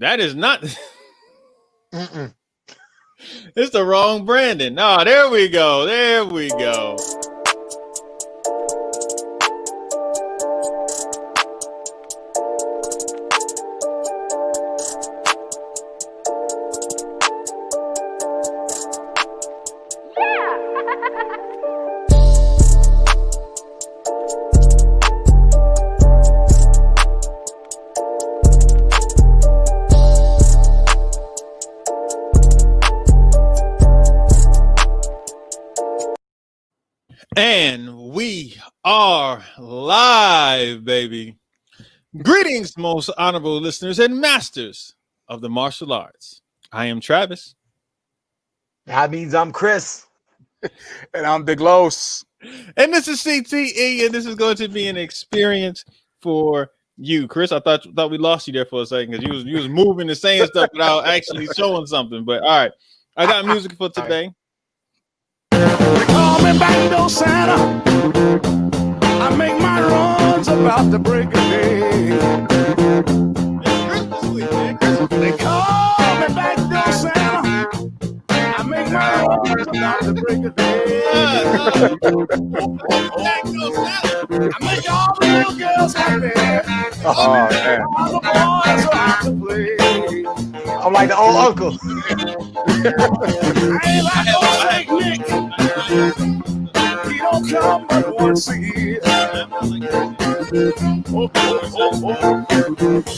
That is not. It's the wrong Brandon. No, there we go. There we go. And we are live, baby. Greetings, most honorable listeners and masters of the martial arts. I am Travis. That means I'm Chris. And I'm Big Los. And this is CTE, and this is going to be an experience for you. Chris, I thought we lost you there for a second because you was moving and saying stuff without actually showing something. But all right, I got music for today. They call me Backdoor Santa. I make my runs about the break of day. They call me Backdoor Santa. I make my runs about the break of day. I make all the little girls happy. Oh, man. All the boys are out to play. I'm like the old uncle. I ain't like no Saint Nick. He don't come but once a year. Oh.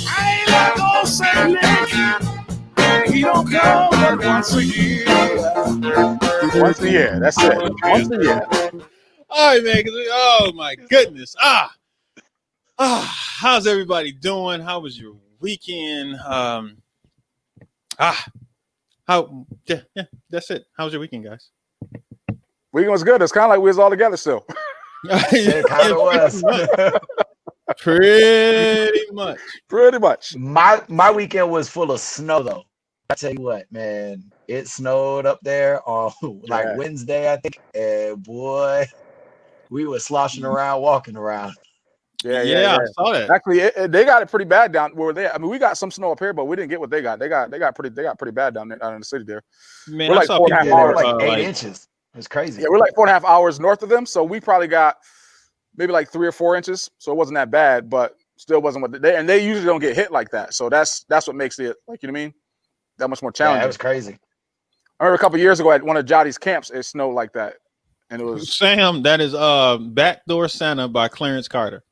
I ain't like no Saint Nick. He don't come but once a year. Once a year. That's it. Once a year. All right, man. Oh my goodness. How's everybody doing? How was your weekend? Yeah, that's it. How was your weekend, guys? Weekend was good. It's kind of like we was all together still. It kind of was. Pretty much. Pretty much. My weekend was full of snow though. I tell you what, man, it snowed up there on like Wednesday, I think. And boy, we were sloshing around, walking around. Yeah. I saw that. Actually, they got it pretty bad down where they. I mean, we got some snow up here, but we didn't get what they got. They got pretty bad down in the city there. Man, we're I like saw 4.5 people hours. Like 8 inches. It was crazy. Yeah, we're like 4.5 hours north of them, so we probably got maybe like 3 or 4 inches. So it wasn't that bad, but still wasn't what they usually don't get hit like that. So that's what makes it, like, you know what I mean, that much more challenging. Yeah, it was crazy. I remember a couple of years ago at one of Jottie's camps, it snowed like that, and it was Sam. That is Backdoor Santa by Clarence Carter.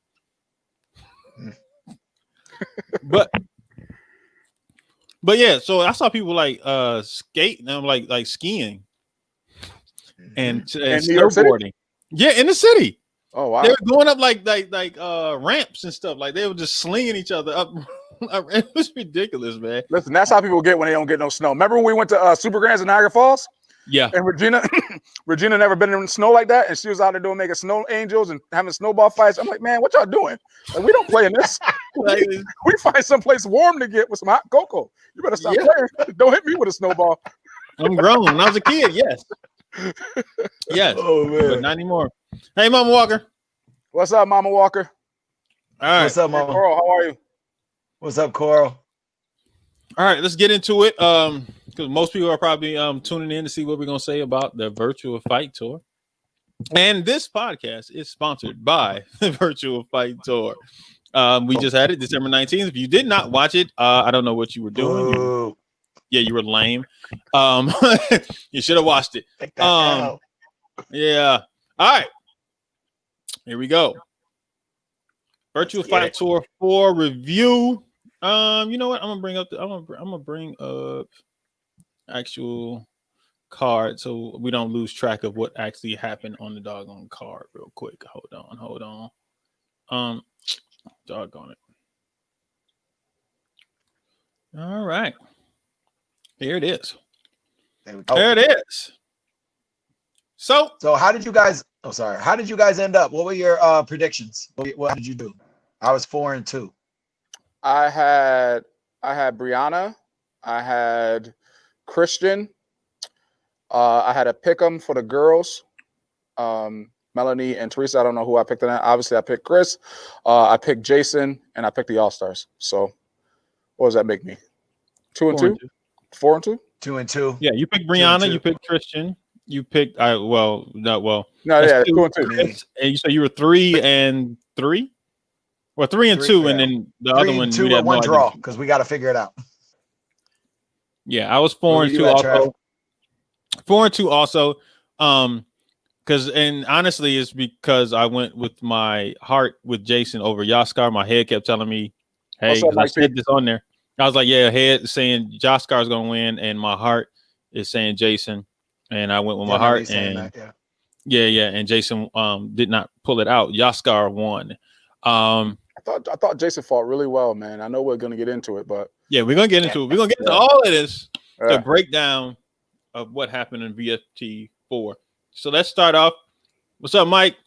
But yeah, so I saw people like skating, like skiing and snowboarding. Yeah, in the city. Oh wow, they were going up like ramps and stuff. Like they were just slinging each other up. It was ridiculous, man. Listen, that's how people get when they don't get no snow. Remember when we went to Super Grands in Niagara Falls? Yeah. And Regina never been in snow like that, and she was out there making snow angels and having snowball fights. I'm like, man, what y'all doing? Like, we don't play in this. we find someplace warm to get with some hot cocoa. You better stop playing. Don't hit me with a snowball. I'm grown. When I was a kid, yes. Yes. Oh man. But not anymore. Hey, Mama Walker. What's up, Mama Walker? All right. What's up, Mama? Hey, Coral, how are you? What's up, Coral? All right, let's get into it. Because most people are probably tuning in to see what we're gonna say about the Virtual Fight Tour. And this podcast is sponsored by the Virtual Fight Tour. We just had it December 19th. If you did not watch it, I don't know what you were doing. You were lame. You should have watched it. Yeah. All right. Here we go. Virtual Fight Tour 4 review. You know what? I'm gonna bring up actual card so we don't lose track of what actually happened on the doggone card real quick. Hold on. Doggone it. All right. Here it is. There it is. So how did you guys end up? What were your predictions? What did you do? I was 4-2. I had Brianna, I had Christian, I had a pick'em for the girls, Melanie and Teresa. I don't know who I picked on that. Obviously, I picked Chris, I picked Jason, and I picked the All-Stars. So, what does that make me? 2 and 2, 4 and 2. 2 and 2. Yeah, you picked 2 and Brianna, 2. you picked Christian, you picked No, that's yeah, 2. 2 and 2. Me. And you said you were 3 and 3? Well, 3 and 2, and Yeah. then the 3 other and one 2 we with have one no draw idea. because we got to figure it out. Yeah, I was 4 Where and you 2 at, also. Trev? 4 and 2 also. Because and honestly, it's because I went with my heart with Jason over Yaskar. My head kept telling me, "Hey," What's up, because I Mike P? said this on there. I was like, "Yeah," head saying Yaskar is going to win, and my heart is saying Jason, and I went with Yeah, I my remember heart, you saying and that. Yeah. yeah, and Jason did not pull it out. Yaskar won. I thought Jason fought really well, man. I know we're gonna get into it, but Yeah, we're gonna get into it. We're gonna get into Yeah. all of this, the Yeah. breakdown of what happened in VFT 4. So let's start off. What's up, Mike?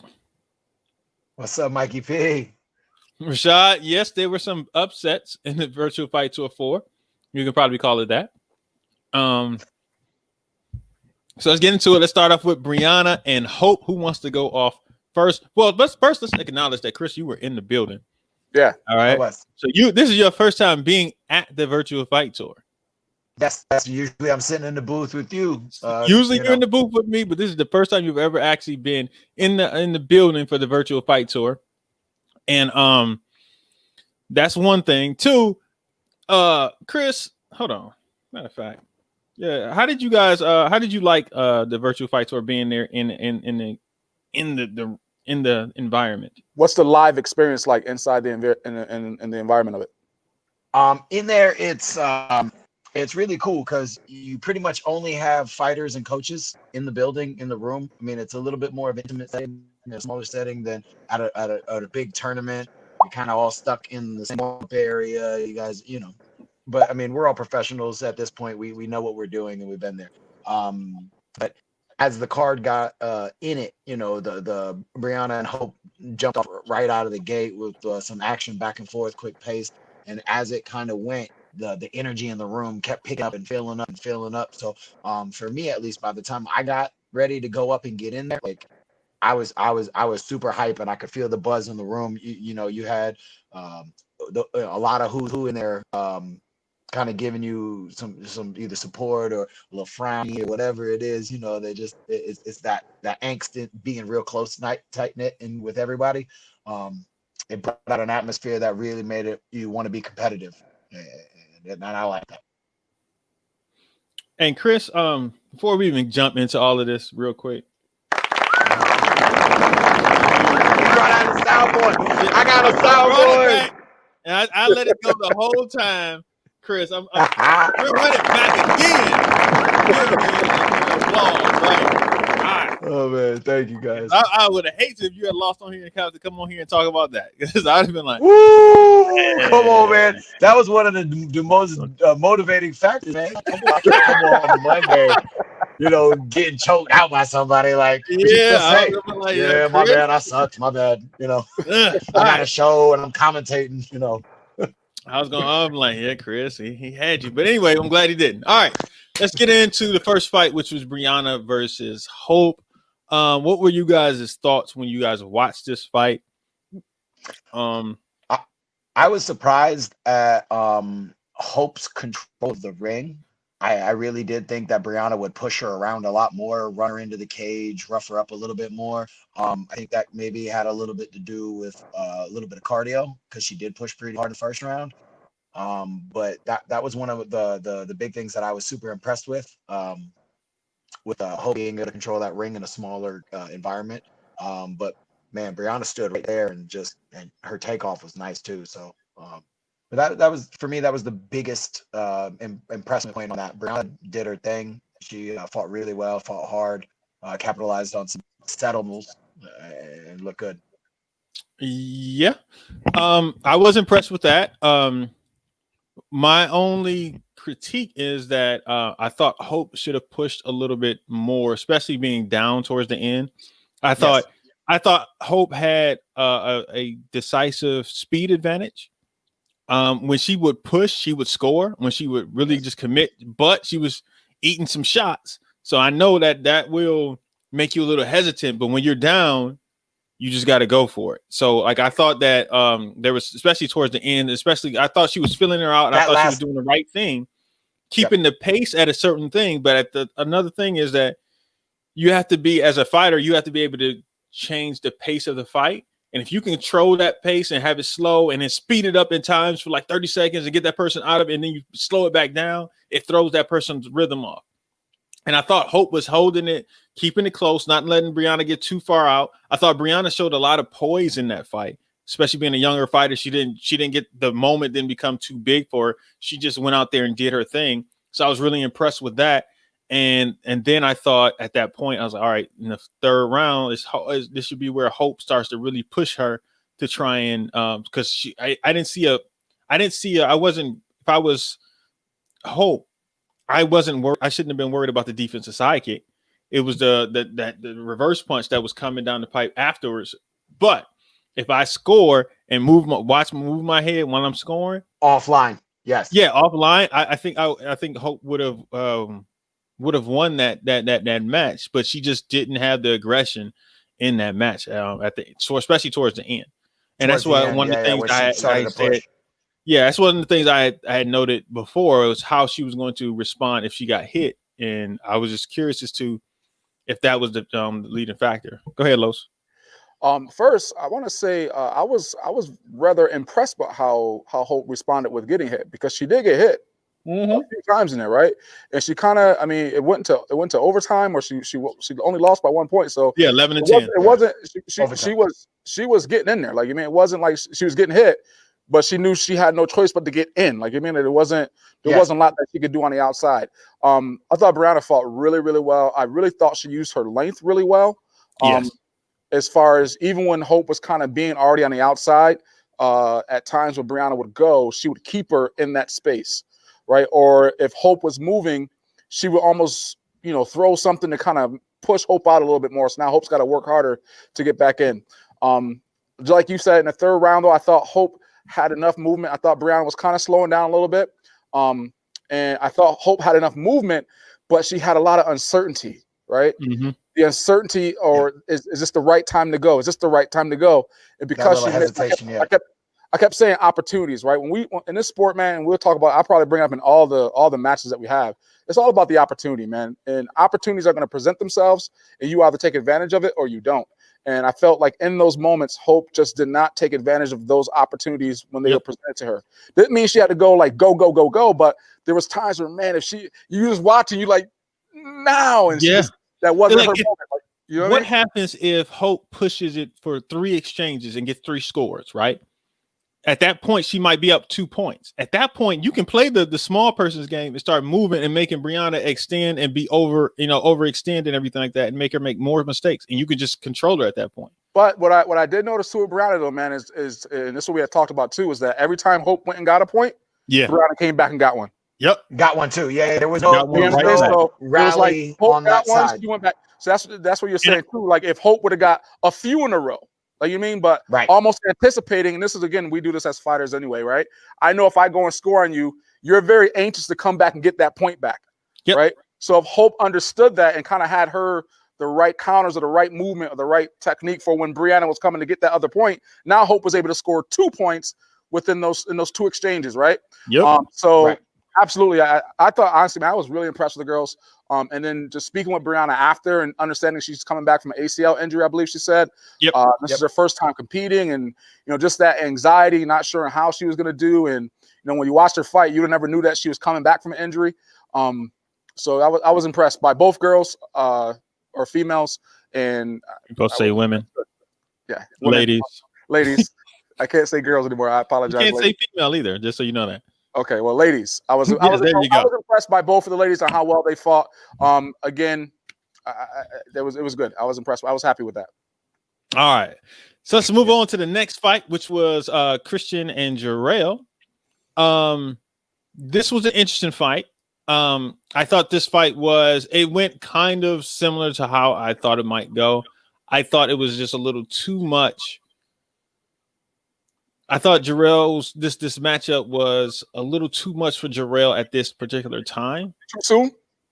What's up, Mikey P? Rashad, yes, there were some upsets in the Virtual Fight Tour 4. You can probably call it that. So let's get into it. Let's start off with Brianna and Hope. Who wants to go off first? Well, let's acknowledge that, Chris, you were in the building. Yeah. All right. So this is your first time being at the Virtual Fight Tour. That's usually I'm sitting in the booth with you. Usually you're in the booth with me, but this is the first time you've ever actually been in the building for the Virtual Fight Tour. And that's one thing. 2, Chris, hold on. Matter of fact, yeah. How did you like the Virtual Fight Tour being there in the environment? What's the live experience like inside the in the environment of it? In there, it's really cool because you pretty much only have fighters and coaches in the building, in the room. I mean, it's a little bit more of an intimate setting, a smaller setting than at a big tournament. You're kind of all stuck in the same area. You guys, but I mean, we're all professionals at this point. We know what we're doing and we've been there. But as the card got in it, the Brianna and Hope jumped off right out of the gate with some action back and forth, quick pace. And as it kind of went, the energy in the room kept picking up and filling up. So for me, at least, by the time I got ready to go up and get in there, like I was super hype and I could feel the buzz in the room. You had a lot of who's who in there, kind of giving you some either support or a little frowny or whatever it is. They just it's that angst in being real close, tight knit, and with everybody. It brought out an atmosphere that really made it you want to be competitive, and I like that. And Chris, before we even jump into all of this, real quick. I got a soundboard. And I let it go the whole time. Chris, we're running back again. Applause, right? Oh man, thank you guys. I would have hated if you had lost on here and to come on here and talk about that, because I'd have been like, "Woo, come on, man!" That was one of the most motivating factors, man. Come on Monday, getting choked out by somebody. Like, yeah, yeah, my bad, I sucked. My bad. I got a show and I'm commentating. I'm like, yeah, Chris, he had you, but anyway, I'm glad he didn't. All right, let's get into the first fight, which was Brianna versus Hope. What were you guys' thoughts when you guys watched this fight? I was surprised at Hope's control of the ring. I really did think that Brianna would push her around a lot more, run her into the cage, rough her up a little bit more. I think that maybe had a little bit to do with a little bit of cardio because she did push pretty hard in the first round. But that was one of the big things that I was super impressed with Hope being able to control that ring in a smaller environment. But man, Brianna stood right there and her takeoff was nice too. So, but that was, for me, that was the biggest impressive point on that. Brianna did her thing. She fought really well, fought hard, capitalized on some settlements, and looked good. Yeah, I was impressed with that. My only critique is that I thought Hope should have pushed a little bit more, especially being down towards the end. I thought Hope had a decisive speed advantage. When she would push, she would score. When she would really just commit, but she was eating some shots. So I know that will make you a little hesitant. But when you're down, you just got to go for it. So like I thought that there was, especially towards the end, I thought she was filling her out. And I thought she was doing the right thing. keeping the pace at a certain thing. But another thing is that you have to be, as a fighter, you have to be able to change the pace of the fight. And if you control that pace and have it slow and then speed it up in times for like 30 seconds and get that person out of it, and then you slow it back down, it throws that person's rhythm off. And I thought Hope was holding it, keeping it close, not letting Brianna get too far out. I thought Brianna showed a lot of poise in that fight, especially being a younger fighter. She didn't get the moment, didn't become too big for her. She just went out there and did her thing. So I was really impressed with that. And then I thought at that point, I was like, all right, in the third round, this should be where Hope starts to really push her to try and because I wasn't, if I was Hope, I shouldn't have been worried about the defensive sidekick. It was the reverse punch that was coming down the pipe afterwards. But if I score and move my head when I'm scoring offline, yes, yeah, offline, I think Hope would have won that match, but she just didn't have the aggression in that match especially towards the end. And that's why one of the things I said. Yeah, that's one of the things I had noted before was how she was going to respond if she got hit, and I was just curious as to if that was the leading factor. Go ahead, Los. First, I want to say I was rather impressed by how Hope responded with getting hit, because she did get hit a few times in there, right? And she kind of, I mean, it went to overtime, or she only lost by 1 point. So yeah, 11-10. It wasn't she was getting in there. Like, I mean, it wasn't like she was getting hit, but she knew she had no choice but to get in. Like, I mean, there wasn't a lot that she could do on the outside. I thought Brianna fought really, really well. I really thought she used her length really well. Yes. As far as even when Hope was kind of being already on the outside, at times when Brianna would go, she would keep her in that space, right? Or if Hope was moving, she would almost, throw something to kind of push Hope out a little bit more. So now Hope's got to work harder to get back in. Like you said, in the third round, though, I thought Hope had enough movement. I thought Brianna was kind of slowing down a little bit. And I thought Hope had enough movement, but she had a lot of uncertainty, right? Mm-hmm. The uncertainty, or is this the right time to go? Is this the right time to go? And because she hesitation, I kept saying opportunities, right? When in this sport, man, and we'll talk about, I'll probably bring up in all the matches that we have. It's all about the opportunity, man. And opportunities are going to present themselves, and you either take advantage of it or you don't. And I felt like in those moments, Hope just did not take advantage of those opportunities when they were presented to her. Didn't mean she had to go like go, but there was times where, man, if you just watching, you like now, and that wasn't her moment. Like, you know what happens if Hope pushes it for 3 exchanges and gets 3 scores, right? At that point, she might be up 2 points. At that point, you can play the small person's game and start moving and making Brianna extend and be overextend and everything like that, and make her make more mistakes. And you can just control her at that point. But what I did notice too with Brianna, though, man, is and this is what we had talked about too, is that every time Hope went and got a point, Brianna came back and got one. Yep, got one too. Yeah, there was no rally like on that side. She went back. So that's what you're saying too. Like if Hope would have got a few in a row. Like you mean, but almost anticipating, and this is, again, we do this as fighters anyway, right? I know if I go and score on you, you're very anxious to come back and get that point back, right? So if Hope understood that and kind of had the right counters or the right movement or the right technique for when Brianna was coming to get that other point, now Hope was able to score 2 points in those 2 exchanges, right? Absolutely, I thought, honestly, man, I was really impressed with the girls. And then just speaking with Brianna after and understanding she's coming back from an ACL injury, I believe she said. This is her first time competing, and just that anxiety, not sure how she was going to do. And when you watched her fight, you never knew that she was coming back from an injury. So I was impressed by both girls or females. And you both say women, ladies. I can't say girls anymore. I apologize. You can't say female either, just so you know that. Okay, well, ladies, I was impressed by both of the ladies on how well they fought. Again, it was good. I was impressed. I was happy with that. All right, so let's move on to the next fight, which was Christian and Jarrell. This was an interesting fight. I thought this fight went kind of similar to how I thought it might go. I thought it was just a little too much. I thought Jarrell's this matchup was a little too much for Jarrell at this particular time.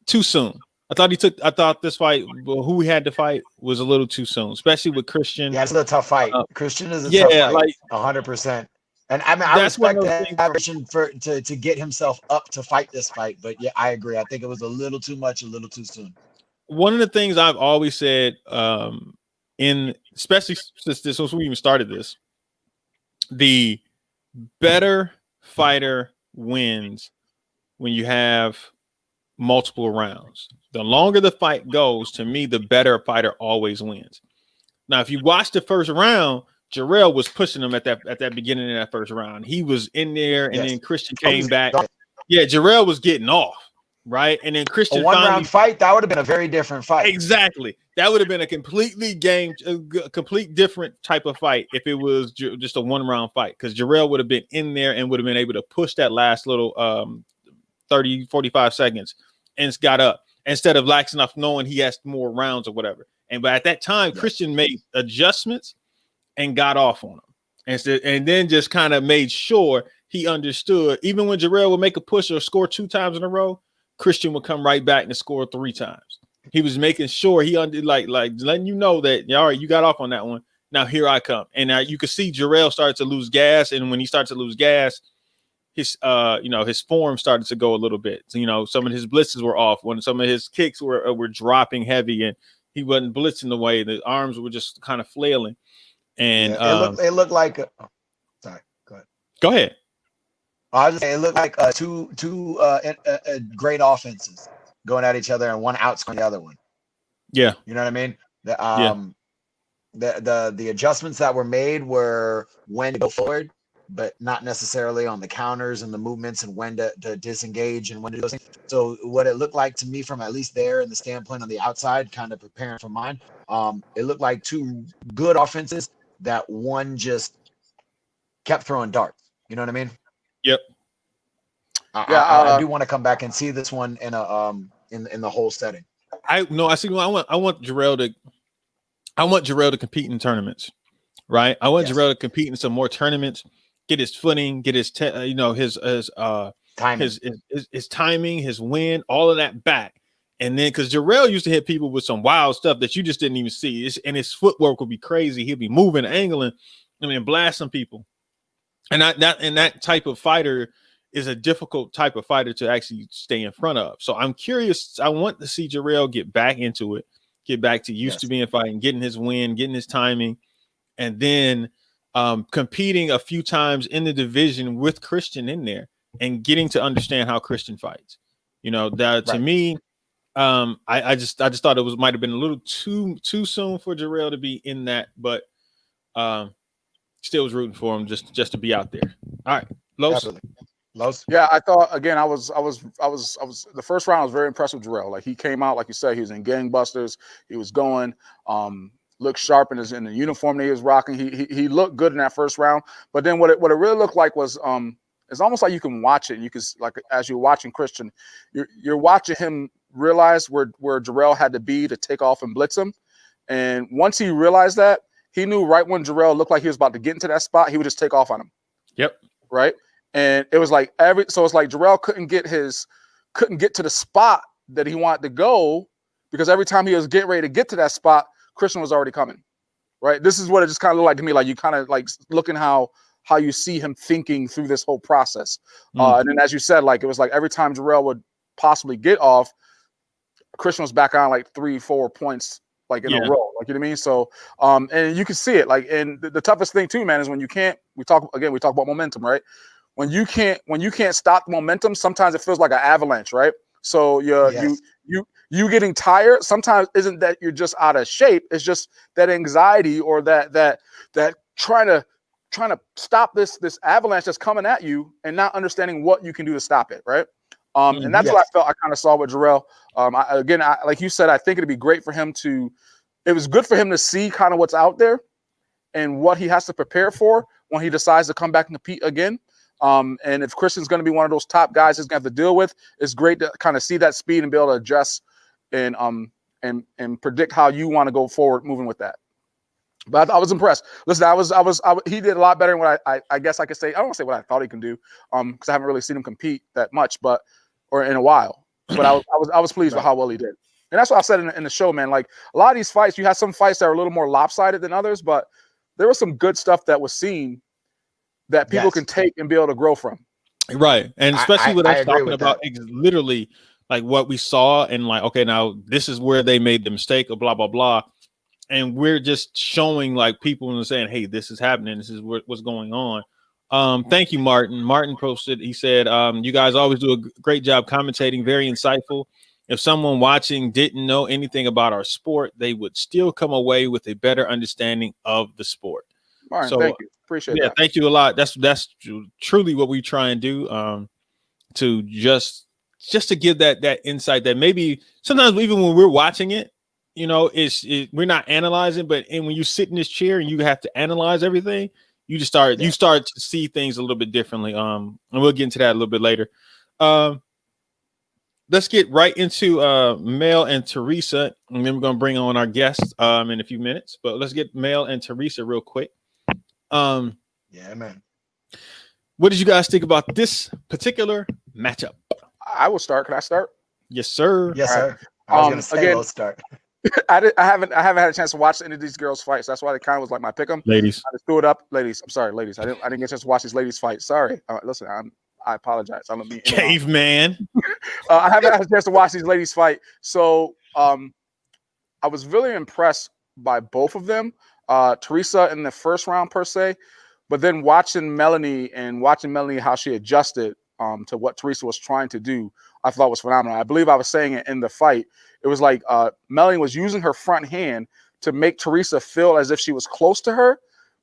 Too soon. I thought this fight, who we had to fight, was a little too soon, especially with Christian. Yeah, it's a tough fight. Christian is a tough fight, like 100%. And I mean, I That's one respect of those the things. aggravation to get himself up to fight this fight. But yeah, I agree. I think it was a little too much, a little too soon. One of the things I've always said, especially since we even started this, the better fighter wins when you have multiple rounds. The longer the fight goes, to me, the better fighter always wins. Now, if you watch the first round, Jarrell was pushing him at that beginning of that first round. He was in there, and then Christian came back. Yeah, Jarrell was getting off, right? And then A Christian 1 finally round fight, that would have been a very different fight. Exactly. That would have been a complete different type of fight if it was just a 1 round fight, because Jarrell would have been in there and would have been able to push that last little 30, 45 seconds and got up instead of lax enough knowing he has more rounds or whatever. But at that time, Christian made adjustments and got off on him. And then just kind of made sure he understood. Even when Jarrell would make a push or score 2 times in a row, Christian would come right back and score 3 times. He was making sure he like letting you know that, all right, you got off on that one. Now here I come. And now you could see Jarrell started to lose gas. And when he started to lose gas, his his form started to go a little bit. So, some of his blitzes were off. When some of his kicks were dropping heavy, and he wasn't blitzing the way. The arms were just kind of flailing. And it looked like. Sorry, go ahead. Go ahead. I was just saying, it looked like two great offenses going at each other, and one outscoring the other one. Yeah, you know what I mean. The adjustments that were made were when to go forward, but not necessarily on the counters and the movements and when to disengage and when to do those things. So what it looked like to me, from at least there in the standpoint on the outside, kind of preparing for mine, it looked like 2 good offenses that one just kept throwing darts. You know what I mean? Yep. I do want to come back and see this one in a in the whole setting. I want Jarrell to compete in tournaments, right? I want Jarrell to compete in some more tournaments, get his footing, get his timing, his win, all of that back. And then, because Jarrell used to hit people with some wild stuff that you just didn't even see, and his footwork would be crazy. He'd be moving, angling, blasting people. And that type of fighter is a difficult type of fighter to actually stay in front of. So I'm curious. I want to see Jarrell get back into it, get back to used to being fighting, getting his win, getting his timing, and then competing a few times in the division with Christian in there and getting to understand how Christian fights. To me, I just thought it might have been a little too soon for Jarrell to be in that, but still was rooting for him just to be out there. All right, Los. Yeah, I thought, again, I was the first round. I was very impressed with Jarrell. Like, he came out, like you said, he was in gangbusters. He was going, looked sharp in the uniform that he was rocking. He looked good in that first round. But then what it really looked like was it's almost like you can watch it. You can, like, as you're watching Christian, you're watching him realize where Jarrell had to be to take off and blitz him. And once he realized that, he knew right when Jarrell looked like he was about to get into that spot, he would just take off on him. Yep. Right. And it was like so it's like Jarrell couldn't get to the spot that he wanted to go, because every time he was getting ready to get to that spot, Christian was already coming. Right. This is what it just kind of looked like to me. Like, you kind of like looking how you see him thinking through this whole process. And then, as you said, like, it was like every time Jarrell would possibly get off, Christian was back on like 3-4 points, like in a row. Like, you know what I mean? So, and you can see it. Like, and the toughest thing too, man, is when you can't. We talk about momentum, right? When you can't stop the momentum, sometimes it feels like an avalanche, right? So you getting tired sometimes isn't that you're just out of shape. It's just that anxiety or that trying to stop this avalanche that's coming at you and not understanding what you can do to stop it, right? And that's what I felt I kind of saw with Jarrell. Like you said, I think it'd be great for him it was good for him to see kind of what's out there and what he has to prepare for when he decides to come back and compete again. And if Christian's going to be one of those top guys he's going to have to deal with, it's great to kind of see that speed and be able to adjust and predict how you want to go forward moving with that. But I was impressed. Listen, he did a lot better than what I guess I could say. I don't want to say what I thought he can do, because I haven't really seen him compete that much, or in a while. But I was pleased with how well he did. And that's what I said in the show, man. Like, a lot of these fights, you had some fights that are a little more lopsided than others, but there was some good stuff that was seen that people can take and be able to grow from. Right. And especially with I us agree talking with about that. literally like what we saw and like, okay, now this is where they made the mistake or blah, blah, blah. And we're just showing like people and saying, hey, this is happening. This is what's going on. Thank you, Martin. Martin posted, he said, you guys always do a great job commentating, very insightful. If someone watching didn't know anything about our sport, they would still come away with a better understanding of the sport. Martin, So thank you. Appreciate that. thank you a lot. That's truly what we try and do. To just to give that insight that maybe sometimes even when we're watching it, you know, we're not analyzing, but when you sit in this chair and you have to analyze everything, you just start to see things a little bit differently. And we'll get into that a little bit later. Let's get right into Mel and Teresa, and then we're gonna bring on our guests in a few minutes. But let's get Mel and Teresa real quick. Yeah, man. What did you guys think about this particular matchup? I will start. Can I start? Yes, sir. Yes, All sir. right. I was gonna say Again, let's start. I haven't had a chance to watch any of these girls fight. So that's why they kind of was like my pick 'em. Ladies. I just threw it up. Ladies, I'm sorry, ladies. I didn't get a chance to watch these ladies fight. Sorry. Listen, I apologize. I don't mean caveman. I haven't had a chance to watch these ladies fight. So I was really impressed by both of them. Teresa in the first round per se, but then watching Melanie how she adjusted to what Teresa was trying to do, I thought was phenomenal. I believe I was saying it in the fight. It was like Melanie was using her front hand to make Teresa feel as if she was close to her,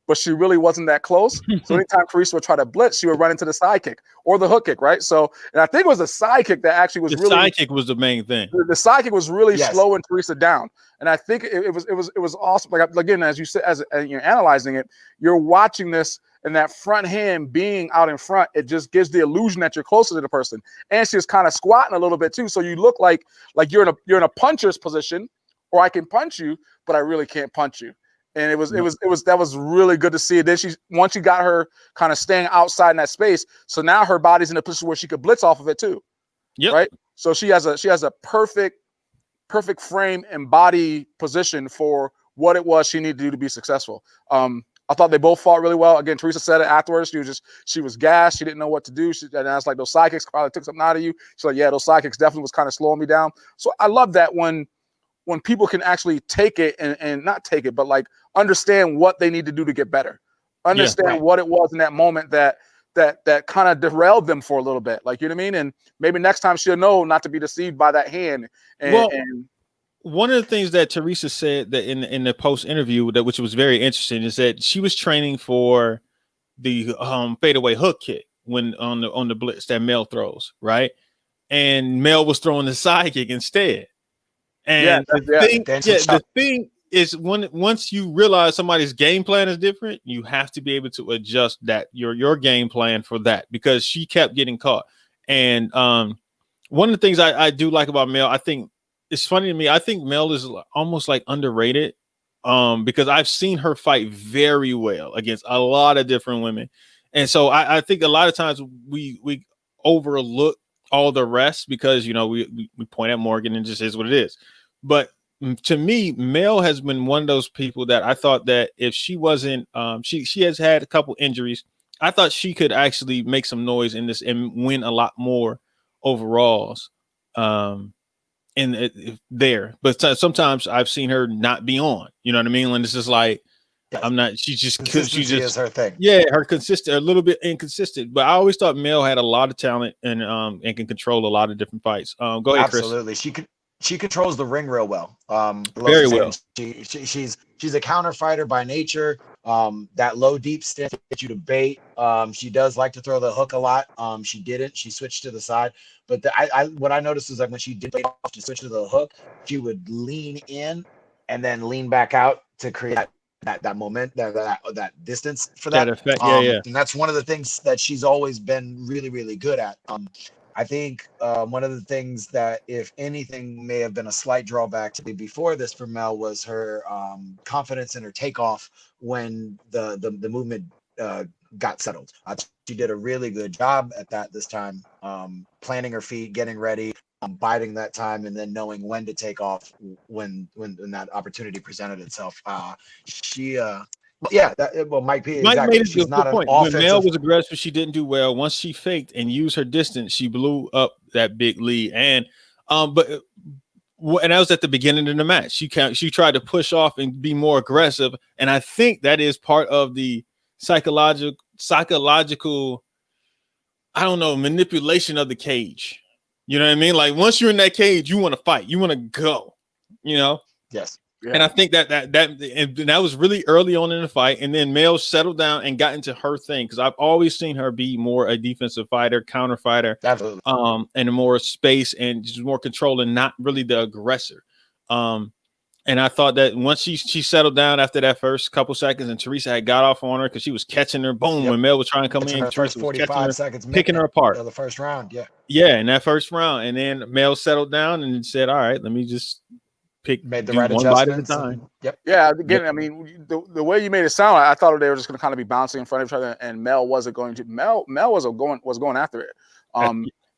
but she really wasn't that close. So anytime Teresa would try to blitz, she would run into the side kick or the hook kick, right? So, and I think it was the side kick that actually was the side kick was the main thing. The side kick was really slowing Teresa down, and I think it was awesome. Like again, as you said, as you're analyzing it, you're watching this. And that front hand being out in front, it just gives the illusion that you're closer to the person. And she was kind of squatting a little bit too, so you look like you're in a puncher's position, or I can punch you, but I really can't punch you. And that was really good to see. And then once you got her kind of staying outside in that space, so now her body's in a position where she could blitz off of it too. Yep. Right. So she has a perfect frame and body position for what it was she needed to do to be successful. I thought they both fought really well. Again, Teresa said it afterwards. She was gassed. She didn't know what to do. And I was like, those sidekicks probably took something out of you. She's like, yeah, those sidekicks definitely was kind of slowing me down. So I love that when people can actually take it and not take it, but like understand what they need to do to get better. Understand what it was in that moment that kind of derailed them for a little bit. Like, you know what I mean? And maybe next time she'll know not to be deceived by that hand. And one of the things that Teresa said that in the post interview which was very interesting is that she was training for the fadeaway hook kick when on the blitz that Mel throws, right? And Mel was throwing the side kick instead. And the thing is once you realize somebody's game plan is different, you have to be able to adjust that your game plan for that, because she kept getting caught. And one of the things I do like about Mel, I think it's funny to me. I think Mel is almost like underrated because I've seen her fight very well against a lot of different women. And so I think a lot of times we overlook all the rest because, you know, we point at Morgan and just is what it is. But to me, Mel has been one of those people that I thought that if she wasn't, she has had a couple injuries. I thought she could actually make some noise in this and win a lot more overalls. There, but sometimes I've seen her not be on. You know what I mean? And it's just like I'm not. She just is her thing. Yeah, her consistent, a little bit inconsistent. But I always thought Mel had a lot of talent and can control a lot of different fights. Go ahead, Absolutely, Chris. She controls the ring real well. Very well. She's a counter fighter by nature. That low deep stance gets you to bait. She does like to throw the hook a lot. She didn't. She switched to the side. But what I noticed is like when she did bait off to switch to the hook, she would lean in and then lean back out to create that moment, that distance for that effect. And that's one of the things that she's always been really, really good at. I think one of the things that, if anything, may have been a slight drawback to before this for Mel was her confidence in her takeoff when the movement got settled. She did a really good job at that this time, planning her feet, getting ready, biding that time, and then knowing when to take off when that opportunity presented itself. Yeah, Mike P. Mike Exactly. made She's a not good an point. When Mel offensive. was aggressive, she didn't do well. Once she faked and used her distance, she blew up that big lead. And and that was at the beginning of the match. She tried to push off and be more aggressive, and I think that is part of the psychological, I don't know, manipulation of the cage. You know what I mean? Like once you're in that cage, you want to fight, you want to go. You know. Yes. Yeah. And I think that was really early on in the fight, and then Mel settled down and got into her thing, because I've always seen her be more a defensive fighter, counter fighter, Absolutely. and more space and just more control, and not really the aggressor. And I thought that once she settled down after that first couple seconds, and Teresa had got off on her because she was catching her. Boom, when Mel was trying to come in, Her Teresa first was catching 45 her, seconds, picking her apart. The first round, in that first round, and then Mel settled down and said, "All right, let me just." Made the right one adjustments. bite at a time. Yeah, again, I mean, the way you made it sound, I thought they were just going to kind of be bouncing in front of each other, and Mel wasn't going to. Mel was going after it.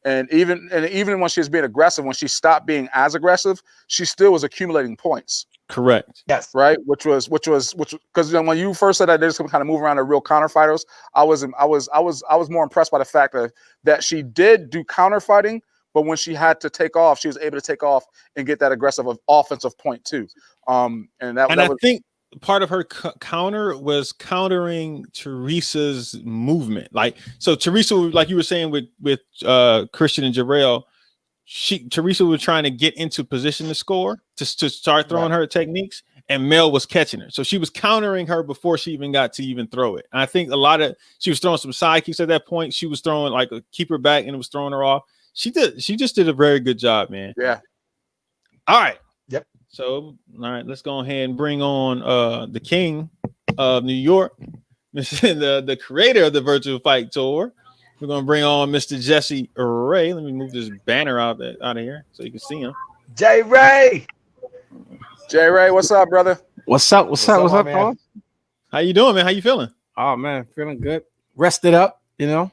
And even when she was being aggressive, when she stopped being as aggressive, she still was accumulating points. Correct. Yes. Right. Which was because when you first said that they're just going to kind of move around the real counter fighters, I was more impressed by the fact that she did do counter fighting. But when she had to take off, she was able to take off and get that aggressive offensive point too. I think part of her counter was countering Teresa's movement. Like, so Teresa, like you were saying with Christian and Jarrell, Teresa was trying to get into position to score, to start throwing her techniques, and Mel was catching her. So she was countering her before she even got to even throw it. And I think she was throwing some side kicks at that point. She was throwing like a keep her back, and it was throwing her off. She just did a very good job, man. Yeah. All right. Yep. So, all right, let's go ahead and bring on the king of New York, the creator of the Virtual Fight Tour. We're gonna bring on Mr. Jesse Ray. Let me move this banner out of here so you can see him. J Ray. J Ray, what's up, brother? What's up, man? How you doing, man? How you feeling? Oh man, feeling good. Rested up. You know,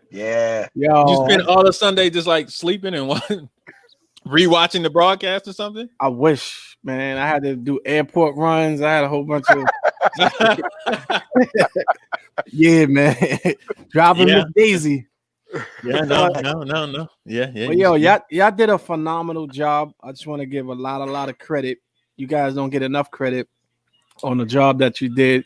Yeah. Yo, you spend all the Sunday just like sleeping and rewatching the broadcast or something? I wish, man. I had to do airport runs. I had a whole bunch of yeah, man. Driving Miss Daisy. Yeah, no. Yeah. But yo, y'all did a phenomenal job. I just want to give a lot of credit. You guys don't get enough credit on the job that you did.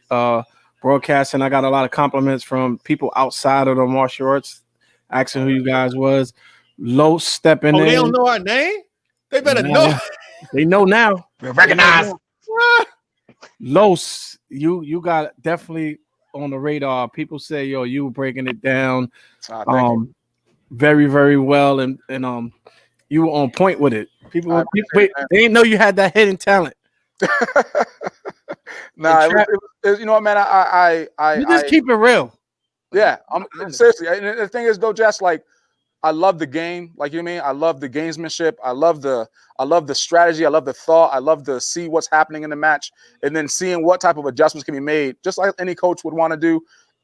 Broadcasting. I got a lot of compliments from people outside of the martial arts asking who you guys was. Low stepping in. They don't know our name? They better know. They know now. We're recognized. Los, you got definitely on the radar. People say, yo, you were breaking it down very, very well, and you were on point with it. People they didn't know you had that hidden talent. Nah, you know what, man? I just keep it real. Yeah, I'm seriously. And the thing is, though, Jess, like, I love the game. Like, you know what I mean? I love the gamesmanship. I love the strategy. I love the thought. I love to see what's happening in the match, and then seeing what type of adjustments can be made, just like any coach would want to do,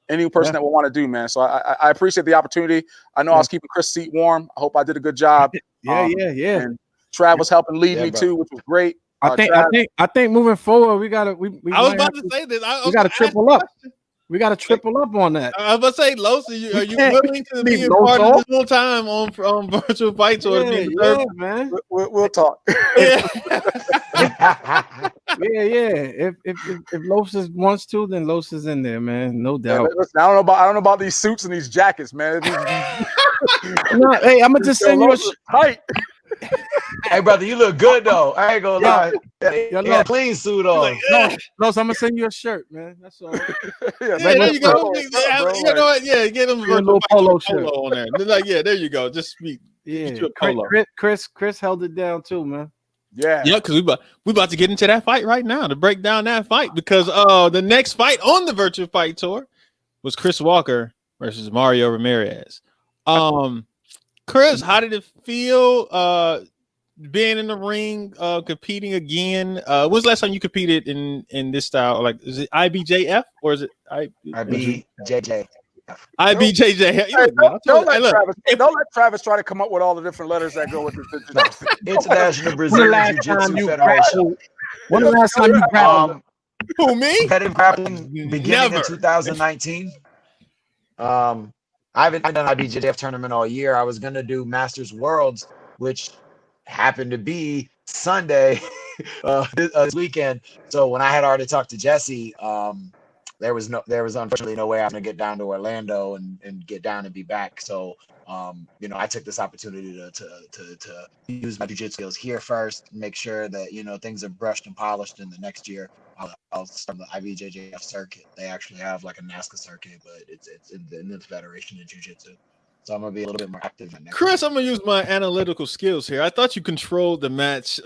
any person that would want to do, man. So I appreciate the opportunity. I know I was keeping Chris' seat warm. I hope I did a good job. Yeah. And Trav was helping lead me too, which was great. I think moving forward, we gotta. I was about to say this. We gotta triple up. We got to triple up on that. I was about to say, Los, are you willing to be a part of this full time on Virtual Fight Tour? Yeah, man. We'll talk. Yeah. If Los wants to, then Los is in there, man. No doubt. Listen, I don't know about these suits and these jackets, man. Hey, I'm gonna just send you a tight. Hey, brother, you look good though. I ain't gonna lie. Yeah, clean suit on. Los, I'm gonna send you a shirt, man. That's all. There you go. You know what? Yeah, get them a little polo shirt on there. Like, yeah, there you go. Just speak. Yeah, Chris held it down too, man. Yeah, because we about to get into that fight right now to break down that fight, because the next fight on the Virtual Fight Tour was Chris Walker versus Mario Ramirez. Chris, how did it feel being in the ring, competing again? When's the last time you competed in this style? Like, is it IBJF or is it IBJJ? IBJJ. Don't let Travis try to come up with all the different letters that go with this. International Brazilian Jiu-Jitsu Federation. When the last time you grappled? Who, me? competitive grappling beginning Never. in 2019. I haven't done IBJJF tournament all year. I was gonna do Masters Worlds, which happened to be Sunday this weekend. So when I had already talked to Jesse, there was unfortunately no way I'm gonna get down to Orlando and get down and be back. So I took this opportunity to use my jiu-jitsu skills here first, make sure that things are brushed and polished. In the next year, I'll start the IBJJF circuit. They actually have like a NASCA circuit, but it's in the Federation of Jiu-Jitsu. So I'm gonna be a little bit more active next Chris, year. I'm gonna use my analytical skills here. I thought you controlled the match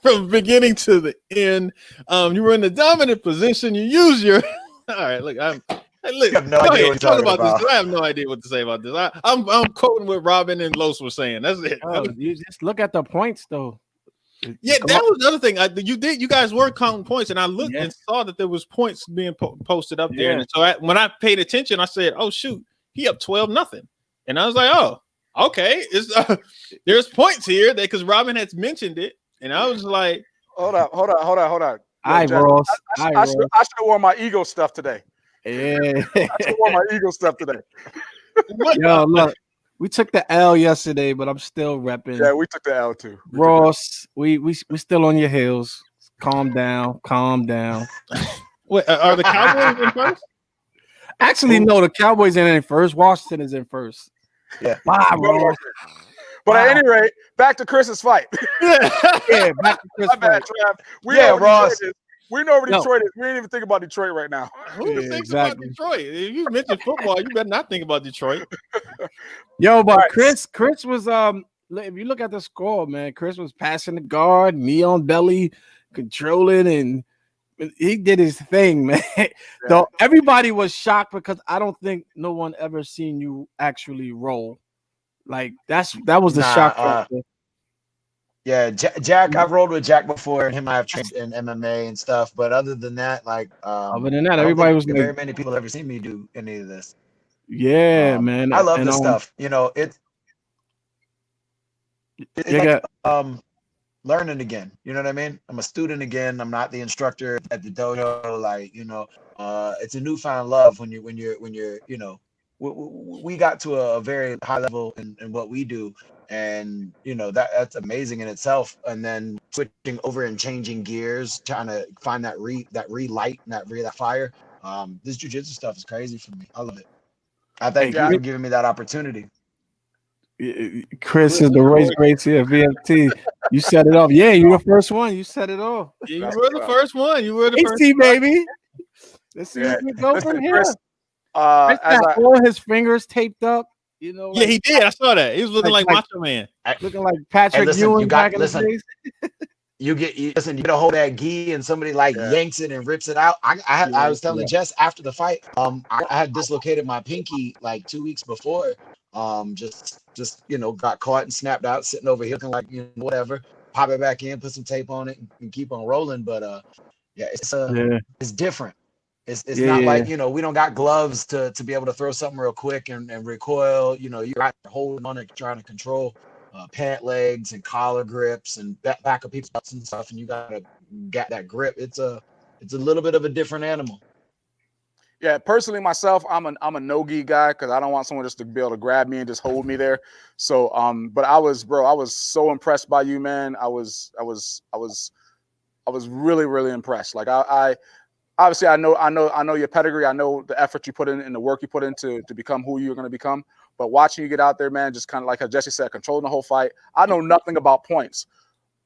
from beginning to the end. You were in the dominant position. You use your all right. Look, look, have no idea what you're talking about. this. I have no idea what to say about this. I'm quoting what Robin and Los were saying. That's it. Oh, you just look at the points though. Yeah, that was the other thing. You guys were counting points, and I looked and saw that there was points being posted up there. And so when I paid attention, I said, "Oh shoot, he up 12-0," and I was like, "Oh, okay, there's points here because Robin has mentioned it," and I was like, Hold on. All right, Ross. I should have worn my ego stuff today. Yeah. I should have worn my ego stuff today. Yo, look, we took the L yesterday, but I'm still repping. Yeah, we took the L too. Ross, we still on your heels. Calm down. Wait, are the Cowboys in first? Actually, no, the Cowboys ain't in first. Washington is in first. Yeah. Bye, Ross. But at any rate, back to Chris's fight. Yeah, back to Chris. My bad, Trav. Ross. We know where Detroit is. We ain't even think about Detroit right now. Who thinks about Detroit? If you mention football, you better not think about Detroit. Yo, but Chris was if you look at the score, man, Chris was passing the guard, knee on belly, controlling, and he did his thing, man. Though everybody was shocked because I don't think no one ever seen you actually roll. Like that was the shock factor. Yeah, Jack, I've rolled with Jack before, and him I have trained in MMA and stuff. But other than that, everybody was very many people have ever seen me do any of this. Yeah, man. I love this stuff. It's learning again. You know what I mean? I'm a student again. I'm not the instructor at the dojo. It's a newfound love when you're we got to a very high level in what we do. And that's amazing in itself. And then switching over and changing gears, trying to find that relight and that fire. This jiu-jitsu stuff is crazy for me. I love it. I thank you for giving me that opportunity. Chris is the race grace here, VFT. You set it off. Yeah, you were the first one. You set it off. Yeah, you were the first one. You were the first one. Baby. Let's see where we go from here. Chris all his fingers taped up. Yeah, he did. I saw that. He was looking like Macho Man, looking like Patrick Ewing back in the days. You get a hold of that gi and somebody yanks it and rips it out. I was telling Jess after the fight, I had dislocated my pinky like 2 weeks before. Just got caught and snapped out, sitting over here looking like whatever. Pop it back in, put some tape on it, and keep on rolling. But it's different. It's not like, we don't got gloves to be able to throw something real quick and recoil. You're holding on it, trying to control pant legs and collar grips and back of people's butts and stuff. And you got to get that grip. It's a little bit of a different animal. Yeah, personally myself, I'm a no-gi guy because I don't want someone just to be able to grab me and just hold me there. So, but I was so impressed by you, man. I was really, really impressed. Like I obviously, I know your pedigree. I know the effort you put in and the work you put in to become who you're going to become. But watching you get out there, man, just kind of like how Jesse said, controlling the whole fight. I know nothing about points,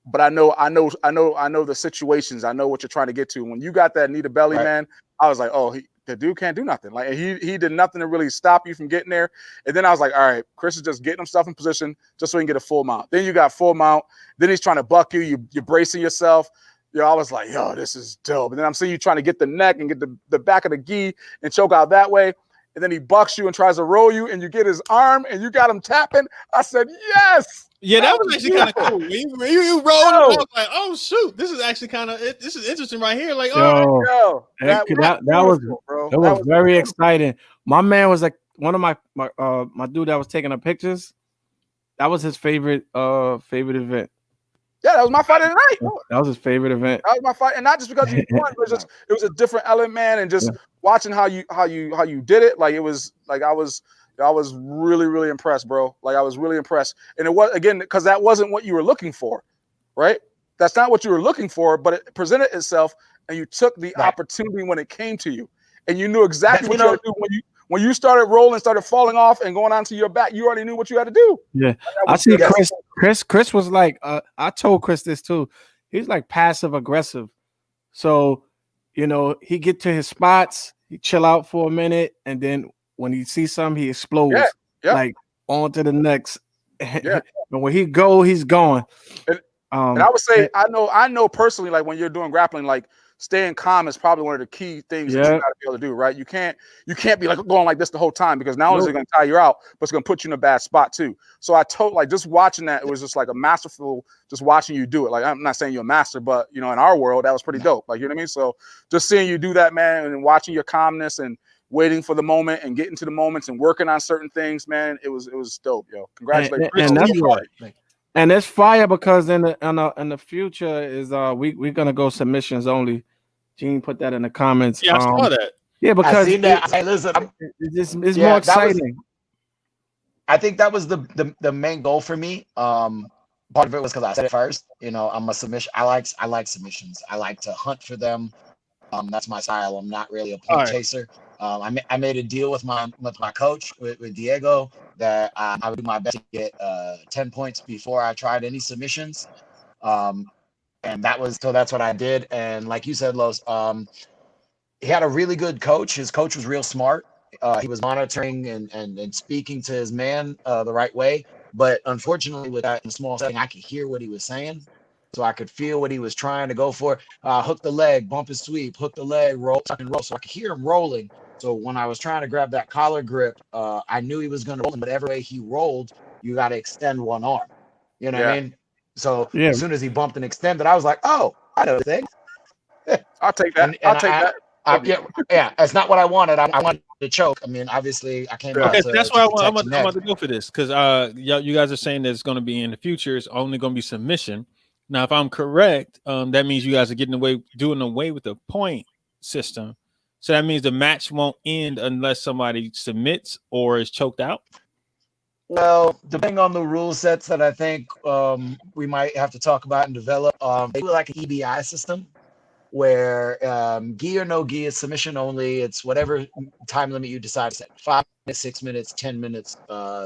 but I know the situations. I know what you're trying to get to. When you got that knee to belly, man, I was like, oh, the dude can't do nothing. Like he did nothing to really stop you from getting there. And then I was like, all right, Chris is just getting himself in position just so he can get a full mount. Then you got full mount. Then he's trying to buck you. You're bracing yourself. I was like, yo, this is dope. And then I'm seeing you trying to get the neck and get the back of the gi and choke out that way. And then he bucks you and tries to roll you, and you get his arm and you got him tapping. I said, yes. Yeah, that was actually kind of cool. When you rolled, I was like, oh shoot, this is actually this is interesting right here. Like, that was very exciting. My man was like one of my dude that was taking the pictures. That was his favorite event. Yeah, that was my fight of the night. That was his favorite event. That was my fight, and not just because you won, but just it was a different element, man, and just watching how you did it. Like it was like I was really impressed, bro. Like I was really impressed, and it was again because that wasn't what you were looking for, right? That's not what you were looking for, but it presented itself, and you took the opportunity when it came to you, and you knew exactly what you had to do when you started rolling, started falling off, and going onto your back. You already knew what you had to do. Yeah, I see. Chris was like, I told Chris this too. He's like passive aggressive, so you know he get to his spots, he chill out for a minute, and then when he sees something, he explodes like on to the next. And when he go, he's going. And I would say, I know personally, like when you're doing grappling, like staying calm is probably one of the key things that you gotta be able to do, right? You can't be like going like this the whole time because not only is it gonna tire you out, but it's gonna put you in a bad spot too. So I told like just watching that, it was just like a masterful, just watching you do it. Like I'm not saying you're a master, but you know, in our world, that was pretty dope. Like you know what I mean? So just seeing you do that, man, and watching your calmness and waiting for the moment and getting to the moments and working on certain things, man, it was dope, yo. Congratulations. And that's right. And it's fire because in the future is we're gonna go submissions only. Gene put that in the comments. Yeah, I saw that. Yeah, because it's more exciting. I think that was the main goal for me. Part of it was because I said it first. You know, I'm a submission. I like submissions. I like to hunt for them. That's my style. I'm not really a point chaser. I made a deal with my coach with Diego that I would do my best to get 10 points before I tried any submissions. And that's what I did. And like you said, Los, he had a really good coach. His coach was real smart. He was monitoring and speaking to his man the right way. But unfortunately, with that in a small setting, I could hear what he was saying. So I could feel what he was trying to go for. Hook the leg, bump and sweep, hook the leg, roll, tuck and roll. So I could hear him rolling. So when I was trying to grab that collar grip, I knew he was going to roll. But every way he rolled, you got to extend one arm. You know what I mean? So as soon as he bumped and extended, I was like, oh, I know the thing. I'll take that. I'll take that. Yeah, that's not what I wanted. I wanted to choke. I mean, obviously, I came out. That's why I'm about to go for this because you guys are saying that it's going to be in the future. It's only going to be submission. Now, if I'm correct, that means you guys are doing away with the point system. So that means the match won't end unless somebody submits or is choked out. Well, depending on the rule sets that I think we might have to talk about and develop, they do like an EBI system where gi or no gi is submission only. It's whatever time limit you decide to set. 5 minutes, 6 minutes, 10 minutes,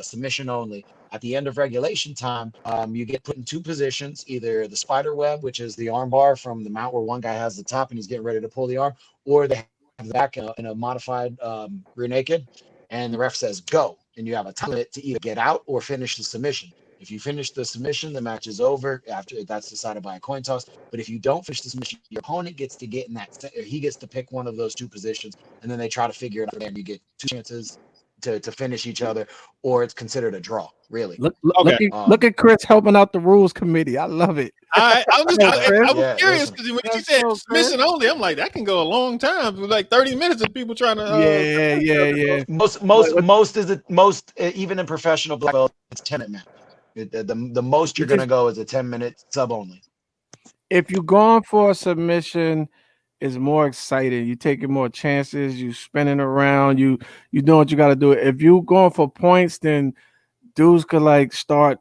submission only. At the end of regulation time, you get put in two positions, either the spider web, which is the arm bar from the mount where one guy has the top and he's getting ready to pull the arm, or they have the back in a modified rear naked, and the ref says go, and you have a time limit to either get out or finish the submission. If you finish the submission, the match is over. After that's decided by a coin toss. But if you don't finish the submission, your opponent gets to get in that. He gets to pick one of those two positions, and then they try to figure it out. And you get two chances to finish each other, or it's considered a draw. Really. Look at Chris helping out the rules committee. I love it. I was curious because when she said submission only, I'm like, that can go a long time, like 30 minutes of people trying to. Most even in professional black belt, it's 10-minute match. The most you're gonna go is a 10-minute sub only. If you're going for a submission, it's more exciting. You taking more chances. You spinning around. You doing what you got to do. If you going for points, then dudes could like start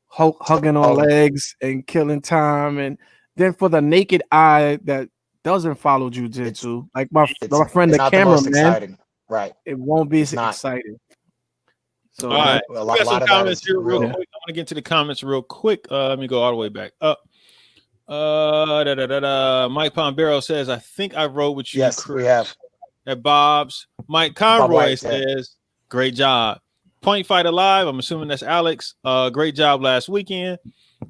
hugging on legs and killing time. And then for the naked eye that doesn't follow jujitsu, like my friend, the cameraman, right? It won't be exciting. So all right, we got some comments here real quick. I want to get to the comments real quick. Let me go all the way back up. Mike Pombero says, I think I rode with you. Yes, we have. At Bob's. Mike Conroy says, great job. Point Fighter Live, I'm assuming that's Alex. Great job last weekend.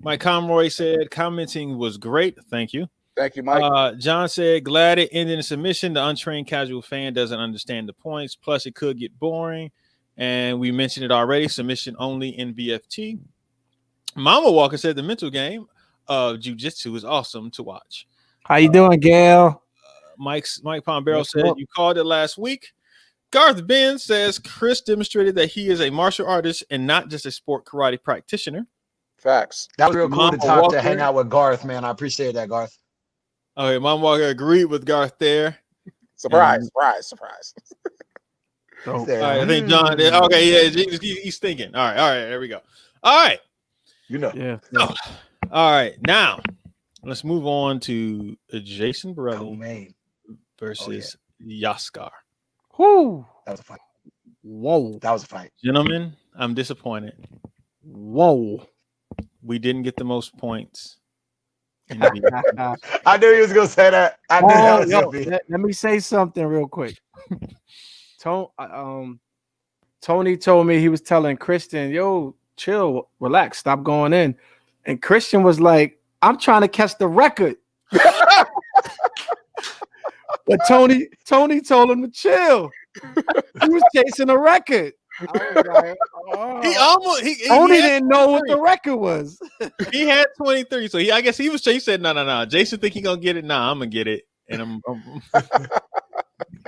Mike Conroy said, commenting was great. Thank you. Thank you, Mike. John said, glad it ended in submission. The untrained casual fan doesn't understand the points. Plus, it could get boring. And we mentioned it already, submission only in VFT. Mama Walker said the mental game of jiu-jitsu is awesome to watch. How you doing, Gail? Mike Pombero said you called it last week. Garth Ben says Chris demonstrated that he is a martial artist and not just a sport karate practitioner. Facts. That was real cool Mama to talk Walker. to hang out with Garth, man. I appreciate that, Garth. Okay, Mama Walker agreed with Garth there. Surprise, surprise, surprise. He So, said, All right, I think John did. Okay, yeah, he's thinking. All right, there we go. All right. you know. yeah. So, all right, now let's move on to Jason Borelli Co-main. versus Yaskar. Whoo. That was a fight. Whoa. That was a fight. Gentlemen, I'm disappointed. Whoa. We didn't get the most points. In the video. I knew he was gonna say that. I knew that Oh, was yo, gonna be. let me say something real quick. Tony told me he was telling Christian, yo, chill, relax, stop going in. And Christian was like, I'm trying to catch the record. But Tony told him to chill. He was chasing a record. I was like, oh. He almost Tony he had didn't know what the record was. He had 23, so I guess he said no. Jason think he gonna get it. Nah, I'm gonna get it, and I'm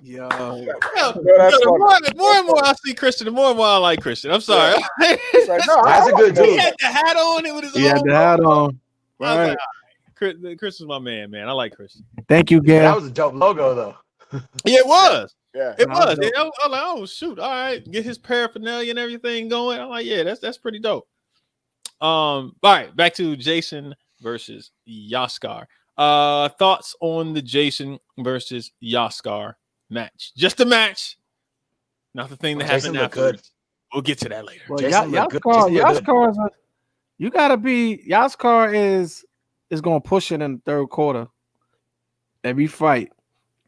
Yo. the more and more I see Christian, the more and more I like Christian. I'm sorry. It's like, no, That's a good He dude. had the hat on. It with his He had own the hat logo. on. I was Right. like, all right. Christian's my man. I like Christian. Thank you, That Gail. was a dope logo, though. Yeah, it was. Yeah. It No, I was. was I was like, oh shoot! All right, get his paraphernalia and everything going. I'm like, yeah, that's pretty dope. All right, back to Jason versus Yaskar. Thoughts on the Jason versus Yaskar match? Just a match, not the thing that Jason happened looked good. afterwards. We'll get to that later. Well, Jason looked good. Jason looked good. Yaskar you gotta be Yaskar is gonna push it in the third quarter. Every fight.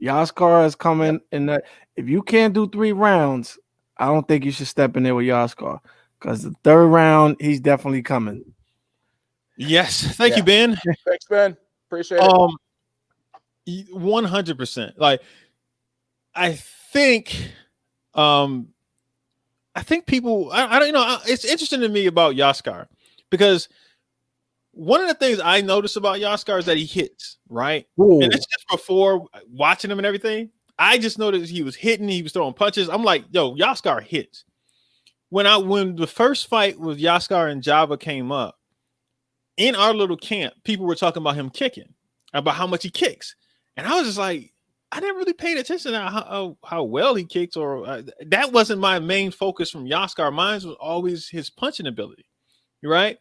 Yaskar is coming in that. If you can't do 3 rounds, I don't think you should step in there with Yaskar. Because the third round, he's definitely coming. Yes, thank you, Yeah. Ben. Thanks, Ben. Appreciate it. 100%. Like, I think people. I don't know. It's interesting to me about Yaskar because one of the things I notice about Yaskar is that he hits, right? Ooh. And it's just before watching him and everything. I just noticed he was hitting, he was throwing punches. I'm like, yo, Yaskar hits. When the first fight with Yaskar and Java came up in our little camp, people were talking about him kicking, about how much he kicks. And I was just like, I never really paid attention to how well he kicks, or that wasn't my main focus from Yaskar. Mine was always his punching ability, right?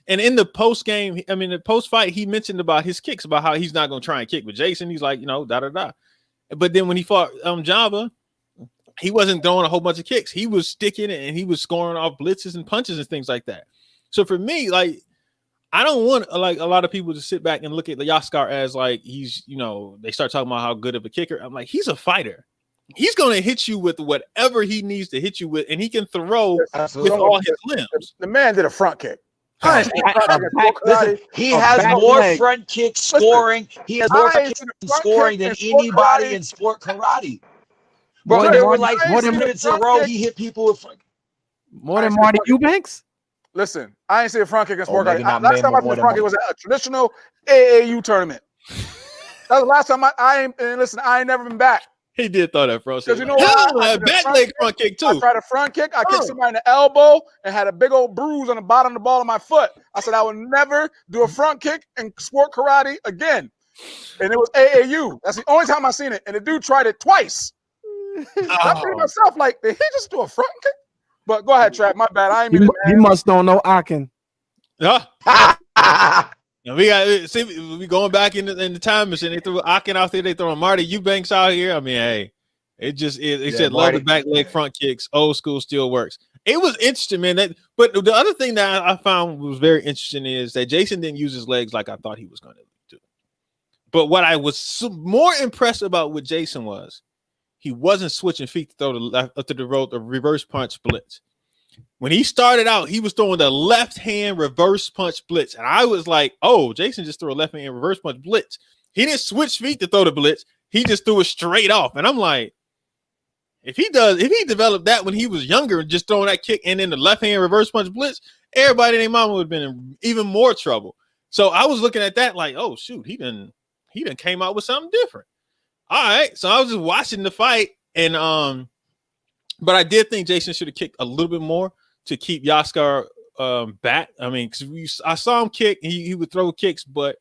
And in the post game, I mean, the post fight, he mentioned about his kicks, about how he's not going to try and kick with Jason. He's like, da. But then when he fought Java, he wasn't throwing a whole bunch of kicks. He was sticking and he was scoring off blitzes and punches and things like that. So for me, like, I don't want like a lot of people to sit back and look at the Yaskar as like he's, they start talking about how good of a kicker. I'm like, he's a fighter. He's going to hit you with whatever he needs to hit you with, and he can throw Absolutely. with all his limbs. The man did a front kick. Listen, he has back more leg. front kick scoring. He has more front kick scoring than anybody in sport karate. Bro, More there than were Marty- like more than- 6 minutes in a row he hit people with front. More than Marty Eubanks? Listen, I ain't see a front kick in sport. maybe not Last time I more seen a than front kick was at a traditional AAU tournament. That was the last time I ain't. And listen, I ain't never been back. He did throw that front. Because you know what? I did a back front leg kick. front kick I too. tried a front kick. I kicked somebody in the elbow and had a big old bruise on the bottom of the ball of my foot. I said I would never do a front kick in sport karate again. And it was AAU. That's the only time I seen it. And the dude tried it twice. I think to myself, like, did he just do a front kick? But go ahead, Trap. My bad. I ain't mean He must don't know Akin. And we got we going back in the time machine. They threw Akin out there. They throwing Marty Eubanks out here. I mean, hey, it said love the back leg front kicks. Old school still works. It was interesting, man. But the other thing that I found was very interesting is that Jason didn't use his legs like I thought he was going to do. But what I was more impressed about with Jason was he wasn't switching feet to throw the left to the road, the reverse punch blitz. When he started out, he was throwing the left hand reverse punch blitz. And I was like, oh, Jason just threw a left hand reverse punch blitz. He didn't switch feet to throw the blitz. He just threw it straight off. And I'm like, if he developed that when he was younger and just throwing that kick and then the left hand reverse punch blitz, everybody in their mama would have been in even more trouble. So I was looking at that like, oh shoot, he done came out with something different. All right. So I was just watching the fight and but I did think Jason should have kicked a little bit more to keep Yaskar bat. I mean, because I saw him kick, and he would throw kicks, but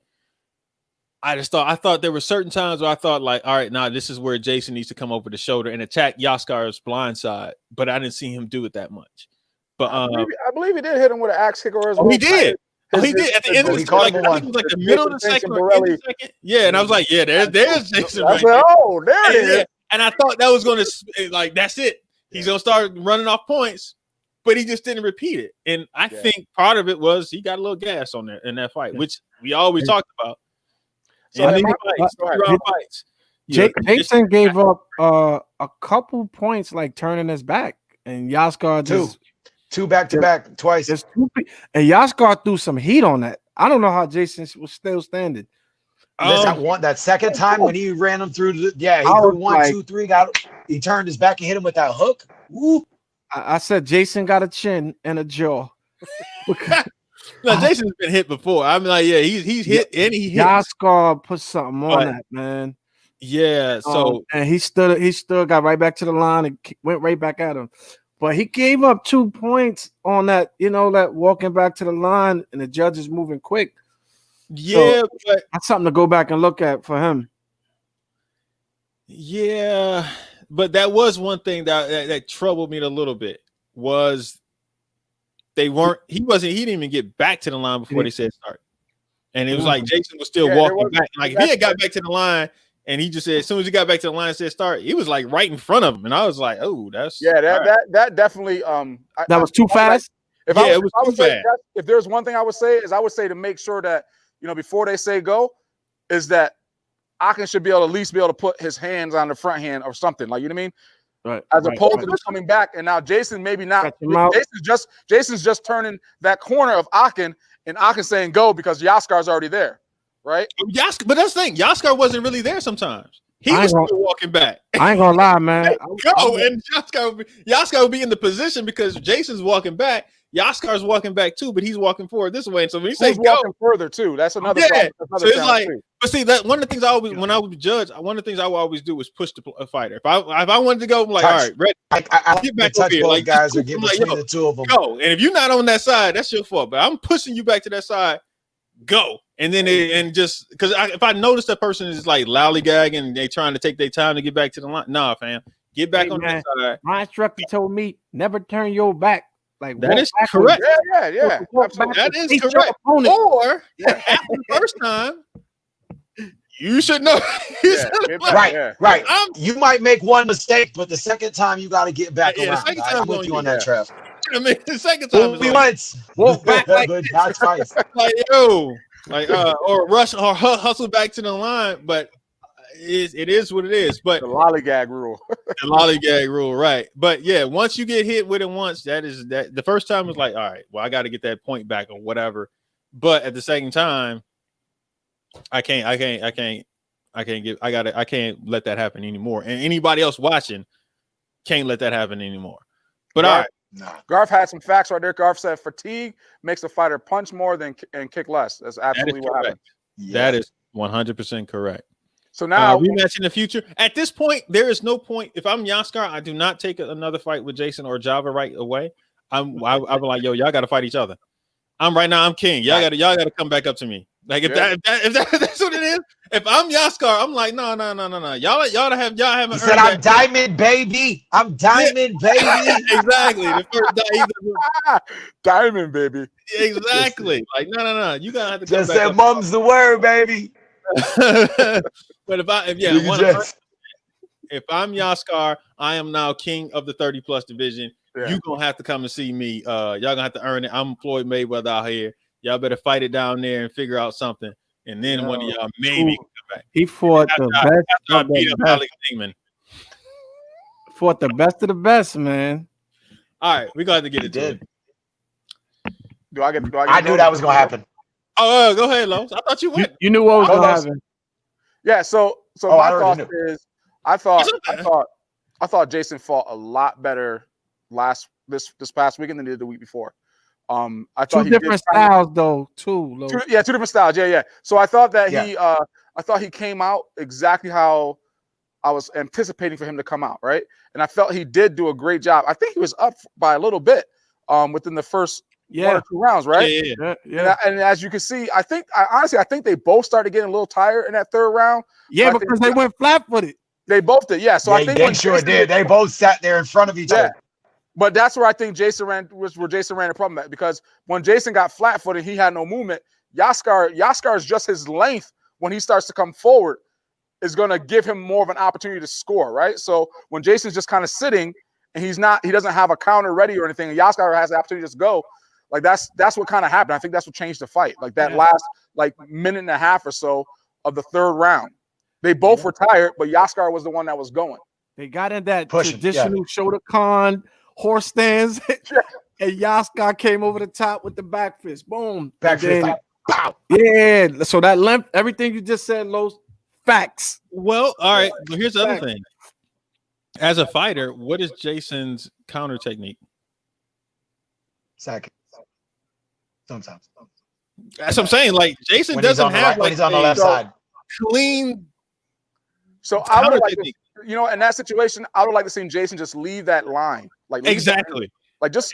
I thought there were certain times where I thought like, all right, now this is where Jason needs to come over the shoulder and attack Yaskar's blind side, but I didn't see him do it that much. But I believe he did hit him with an axe kick or his. He did. He did at the end of the caught like, him I one. think it was like the middle of the second or end of the second. Yeah, and I was like, yeah, there's Jason I right said, there. oh, there it is. And I thought that was going to like that's it. He's going to start running off points, but he just didn't repeat it. And I think part of it was he got a little gas on there in that fight, which we always talked about. So fights. Jason gave up a couple points, like turning his back, and Yaskar just two back to back twice. And Yaskar threw some heat on that. I don't know how Jason was still standing. That second time when he ran him through he threw 1, 2, 3, he turned his back and hit him with that hook. Woo. I said Jason got a chin and a jaw. No, Jason's been hit before. I'm like, yeah, he's hit and he hit. Yaskar put something on that, man. Yeah, so and he stood, got right back to the line and went right back at him. But he gave up 2 points on that, that walking back to the line, and the judge is moving quick. Yeah, so but that's something to go back and look at for him. Yeah, but that was one thing that troubled me a little bit was he didn't even get back to the line before they said start. And it was like Jason was still walking back. Like if he had got back to the line and he just said, as soon as he got back to the line and said start, he was like right in front of him. And I was like, oh, that's that definitely that was too fast. If there's one thing I would say to make sure that before they say go, is that Akin should be able to at least be able to put his hands on the front hand or something, like, you know what I mean? Right. As opposed to just coming back, and now Jason maybe not. Jason's just turning that corner of Akin, and Akin saying go because Yaskar's already there, right? But that's the thing. Yaskar wasn't really there sometimes. He was still walking back. I ain't gonna lie, man. And Yaskar would be in the position because Jason's walking back. Yaskar's walking back too, but he's walking forward this way. And so when he says walking further too, that's another. Yeah. So it's like, but see that one of the things when I was judge, one of the things I would always do was push a fighter. If I wanted to go, I'm like, all right, ready, I get back over here. Like guys are getting between the two of them. Go, and if you're not on that side, that's your fault. But I'm pushing you back to that side. Go, and then just because if I notice that person is like lollygagging and they trying to take their time to get back to the line, nah, fam, get back on that side. My instructor told me never turn your back. Like that is correct. Yeah. That is correct. Or after the first time, you should know. Right. You might make one mistake, but the second time you got to get back around. I'm with you on that, Trev. I mean, the second time once walk back like not twice. Like or rush or hustle back to the line, but. It is what it is, but the lollygag rule. The lollygag rule, right? But yeah, once you get hit with it once, that the first time was like, all right, well, I got to get that point back or whatever. But at the second time, I can't let that happen anymore. And anybody else watching can't let that happen anymore. But all right. Garth had some facts right there. Garth said fatigue makes a fighter punch more and kick less. That's absolutely what happened. That is 100% correct. So now rematch in the future. At this point, there is no point. If I'm Yaskar, I do not take another fight with Jason or Java right away. I'm like, yo, y'all got to fight each other. I'm king. Y'all got to come back up to me. Like if that's what it is. If I'm Yaskar, I'm like, no. Y'all haven't. He said, I'm diamond, baby. I'm diamond, baby. Exactly. The first diamond, baby. Exactly. Like no. You gotta have to. Just said, "Mum's the word, baby." But if I'm Yaskar, I am now king of the 30+ division. Yeah. You gonna have to come and see me. Y'all gonna have to earn it. I'm Floyd Mayweather out here. Y'all better fight it down there and figure out something. And then one of y'all maybe come back. He fought the best of the best. Fought the best of the best, man. All right, we got to get it. I knew that was gonna happen. Oh, go ahead, Los. I thought you went. You knew what was gonna happen. Yeah. So my thought is, I thought Jason fought a lot better this past weekend than he did the week before. I thought two different styles though, too. Two different styles. Yeah. So I thought that he came out exactly how I was anticipating for him to come out, right? And I felt he did do a great job. I think he was up by a little bit within the first 1 or 2 rounds, right? Yeah. And as you can see, I think they both started getting a little tired in that 3rd round. Yeah, because they went flat-footed. They both did, yeah. So I think they sure did. They both sat there in front of each other. But that's where I think Jason ran the problem at, because when Jason got flat-footed, he had no movement. Yaskar is just his length when he starts to come forward is going to give him more of an opportunity to score, right? So when Jason's just kind of sitting and he doesn't have a counter ready or anything, and Yaskar has the opportunity to just go, like that's what kind of happened. I think that's what changed the fight. Like that last minute and a half or so of the 3rd round. They both were tired, but Yaskar was the one that was going. They got in that traditional Shotokan horse stands, and Yaskar came over the top with the back fist. Boom. Back fist. Pow. Yeah. So that length, everything you just said, Los, facts. Well, all right. But here's the other thing. As a fighter, what is Jason's counter technique? Second. Sometimes. That's what I'm saying. Like Jason when doesn't have when he's on the left side. Clean. So I would like to, in that situation, I would like to see Jason just leave that line. Like exactly. Like just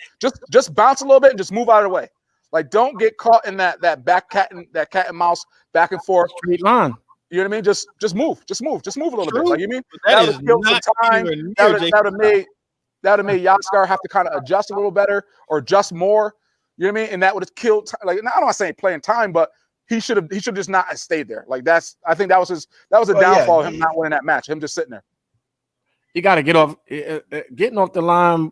bounce a little bit and just move out of the way. Like don't get caught in that cat and mouse back and forth. Straight line. You know what I mean? Just move a little bit. Like you mean that would have killed some time. That would have made Yaskar have to kind of adjust a little better or adjust more. You know what I mean? And that would have killed like I'm not saying playing time, but he should just not have stayed there. Like I think that was a downfall of him not winning that match. Him just sitting there. You got to get off getting off the line.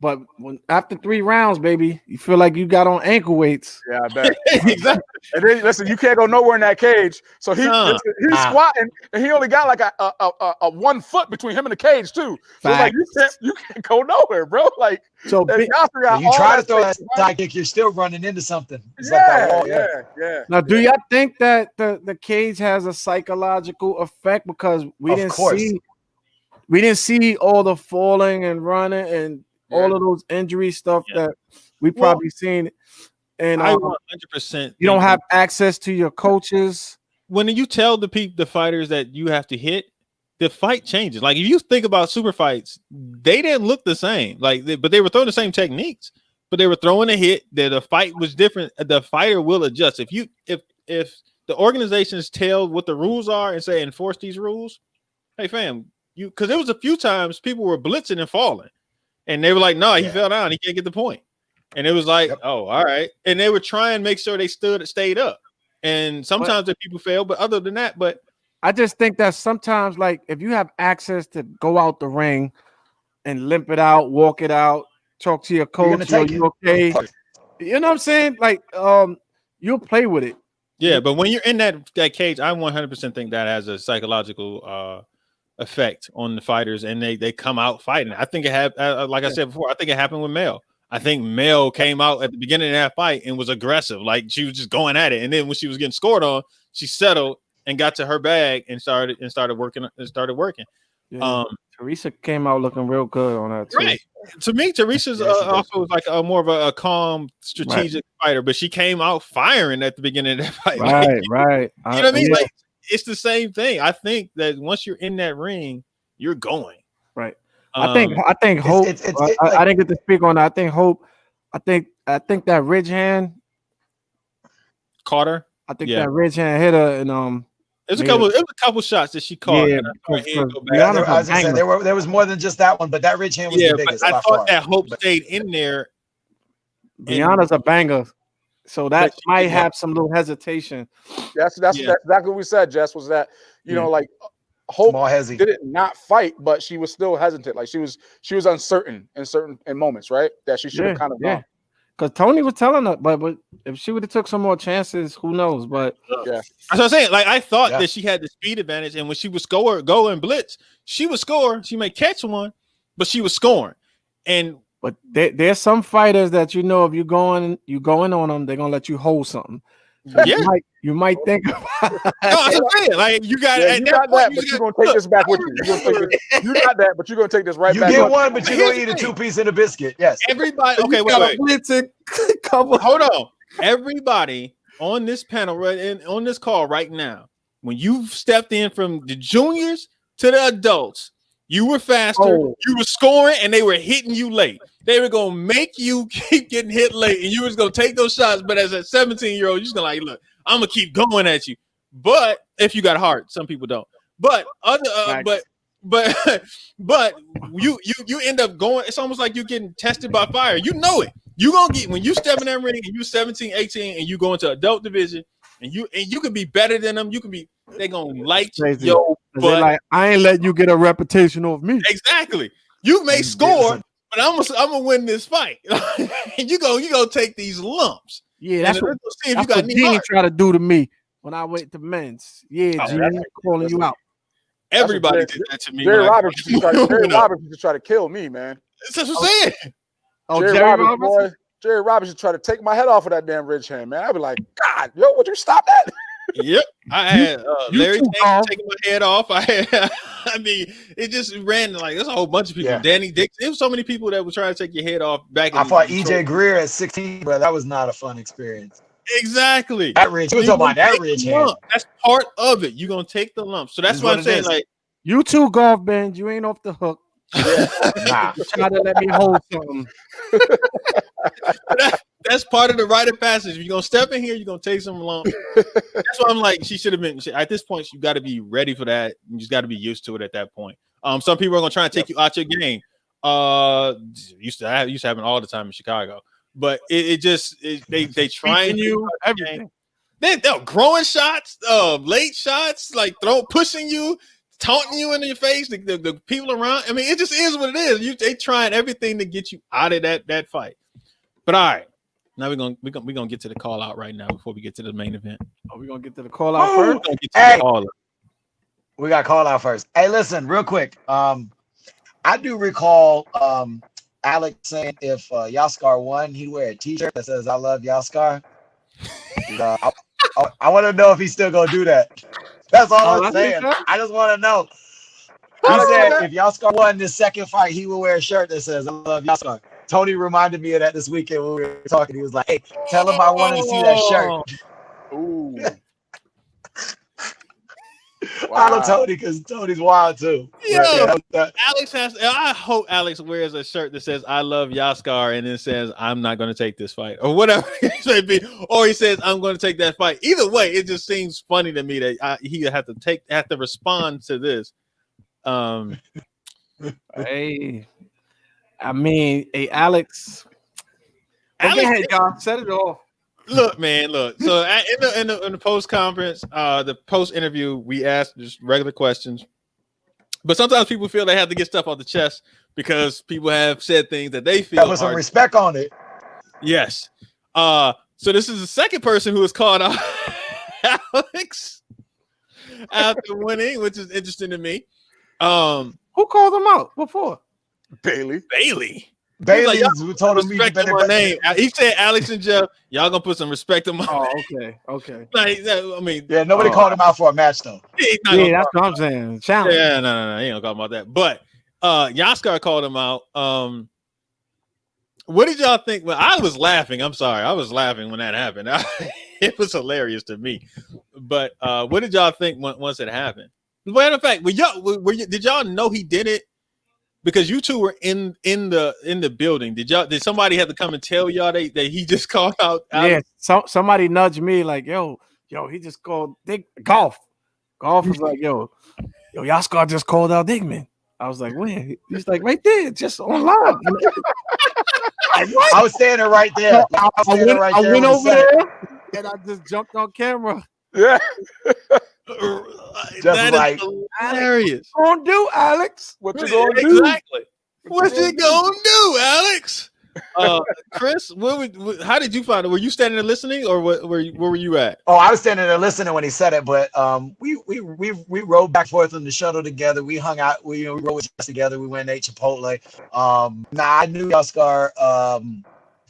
But after 3 rounds, baby, you feel like you got on ankle weights. Yeah, I bet. Exactly. And then listen, you can't go nowhere in that cage. So he's squatting, and he only got like a 1 foot between him and the cage too. So like you can't go nowhere, bro. Like so you try to throw that side kick, you're still running into something. It's like that wall. Yeah. Now, do y'all think that the cage has a psychological effect because we didn't see all the falling and running and all of those injury stuff that we probably seen, and I 100%. You don't have access to your coaches. When you tell the fighters that you have to hit, the fight changes. Like if you think about super fights, they didn't look the same. But they were throwing the same techniques, but they were throwing a hit. The fight was different. The fighter will adjust. If the organizations tell what the rules are and say enforce these rules, hey fam, because there was a few times people were blitzing and falling. And they were like, no, he fell down. He can't get the point. And it was like, oh, all right. And they were trying to make sure they stayed up. And sometimes the people fail, but other than that, I just think that sometimes, like, if you have access to go out the ring and limp it out, walk it out, talk to your coach, you okay? You know what I'm saying? Like, you'll play with it. Yeah, but when you're in that cage, I 100% think that has a psychological effect on the fighters, and they come out fighting. I think it had, like I said before, I think it happened with Mel. I think Mel came out at the beginning of that fight and was aggressive, like she was just going at it. And then when she was getting scored on, she settled and got to her bag and started working. Yeah. Teresa came out looking real good on that too. Right. To me, Teresa's also like more of a calm, strategic fighter, but she came out firing at the beginning of that fight. Right. You know what I mean? Like it's the same thing. I think that once you're in that ring, you're going. Right. I think Hope. I didn't get to speak on that. I think Hope. I think that ridge hand caught her. I think that ridge hand hit her, and It was a couple shots that she caught. Yeah, there was more than just that one, but that ridge hand was the biggest. I thought that Hope stayed in there. Brianna's a banger, so that might have some little hesitation. That's exactly what we said, Jess. Was that like Hope did not fight, but she was still hesitant. Like she was uncertain in moments, right? That she should have kind of gone. Because Tony was telling her, but if she would have took some more chances, who knows? But that's what I'm saying. Like I thought that she had the speed advantage, and when she would go and blitz, she would score. She may catch one, but she was scoring. But there's some fighters that if you going on them, they're gonna let you hold something. So you might think about no, I'm saying, like you got that, but you're gonna take this back with you. You got that, but you're gonna take this right back. You get one, but you're gonna eat a 2-piece and a biscuit. Yes. Everybody. Okay, wait. Hold on. Everybody on this panel, on this call right now, when you've stepped in from the juniors to the adults, you were faster, you were scoring, and they were hitting you late. they were gonna make you keep getting hit late, and you was gonna take those shots. But as a 17-year-old, you're just gonna like, look, I'm gonna keep going at you. But if you got heart, some people don't. But but you end up going. It's almost like you're getting tested by fire. You know it. You gonna get when you step in that ring and you 17, 18, and you go into adult division, and you can be better than them. You can be. They gonna like yo, but like I ain't letting you get a reputation of me. Exactly. You may score, but I'm gonna win this fight. And you go take these lumps. Yeah, that's what see if you got Gene try to do to me when I went to men's. Yeah, Gene, calling you out. Everybody did that to me. Jerry Roberts used to try to kill me, man. That's what I'm saying. Oh, Jerry Roberts. Boy, Jerry Roberts used to try to take my head off of that damn ridge hand, man. I'd be like, God, yo, would you stop that? Yep, I had Larry taking my head off. I mean, it just ran like there's a whole bunch of people. Yeah. Danny Dix. There was so many people that were trying to take your head off back. I fought EJ Greer at 16, but that was not a fun experience. Exactly. That ridge. You talking about that ridge hand? That's part of it. You're gonna take the lump. So that's what I'm saying. Like you two golf bands, you ain't off the hook. Nah. Try to let me hold something. That's part of the rite of passage. If you're gonna step in here, you're gonna take some lumps. That's why I'm like, she should have been at this point. You got to be ready for that. You just got to be used to it at that point. Some people are gonna try and take you out your game. Used to happen all the time in Chicago, but they trying you everything. They're growing shots, late shots, like pushing you, taunting you in your face. The people around. I mean, it just is what it is. They trying everything to get you out of that fight. But all right. Now we're gonna get to the call out right now before we get to the main event. Are we gonna get to the call out first? We got call out first. Hey, listen, real quick. I do recall Alex saying if Yaskar won, he'd wear a T-shirt that says "I love Yaskar." I want to know if he's still gonna do that. That's all I'm saying. I just want to know. He said if Yaskar won this second fight, he will wear a shirt that says "I love Yaskar." Tony reminded me of that this weekend when we were talking. He was like, "Hey, tell him I wanted to see that shirt." Ooh. Wow. I love Tony because Tony's wild too. Yeah, Alex I hope Alex wears a shirt that says "I love Yaskar" and then says "I'm not going to take this fight" or whatever it may be, or he says "I'm going to take that fight." Either way, it just seems funny to me that he have to respond to this. Hey. I mean, hey, Alex, ahead, y'all. Set it off. Look, man, look. So in the post conference, the post interview, we asked just regular questions, but sometimes people feel they have to get stuff off the chest because people have said things that they feel. That was some respect on it. Yes. So this is the second person who has called out Alex after winning, which is interesting to me. Who called him out before? Bailey. Bailey told him respect my name. He said Alex and Jeff, y'all gonna put some respect on my name. Okay. Like, I mean, yeah, nobody called him out for a match though. Yeah, that's what I'm saying. Challenge. Yeah, no, he ain't gonna call him about that. But Yaskar called him out. What did y'all think? Well, I was laughing. I'm sorry, I was laughing when that happened. It was hilarious to me. But what did y'all think once it happened? Matter of fact, did y'all know he did it? Because you two were in the building. Did somebody have to come and tell y'all that he just called out? Yeah, somebody nudged me like, yo, he just called Golf. Golf was like, yo, Yaskar just called out Digman. I was like, when? He's like, right there, just online. Like, I was standing right there. I went over there and I just jumped on camera. Yeah. That is hilarious. What you gonna do, Alex? What you gonna do? Exactly. What you gonna do, Alex? Chris, how did you find it? Were you standing there listening, or where were you at? Oh, I was standing there listening when he said it, but we rode back and forth in the shuttle together. We hung out. We rode together. We went and ate Chipotle. I knew Yaskar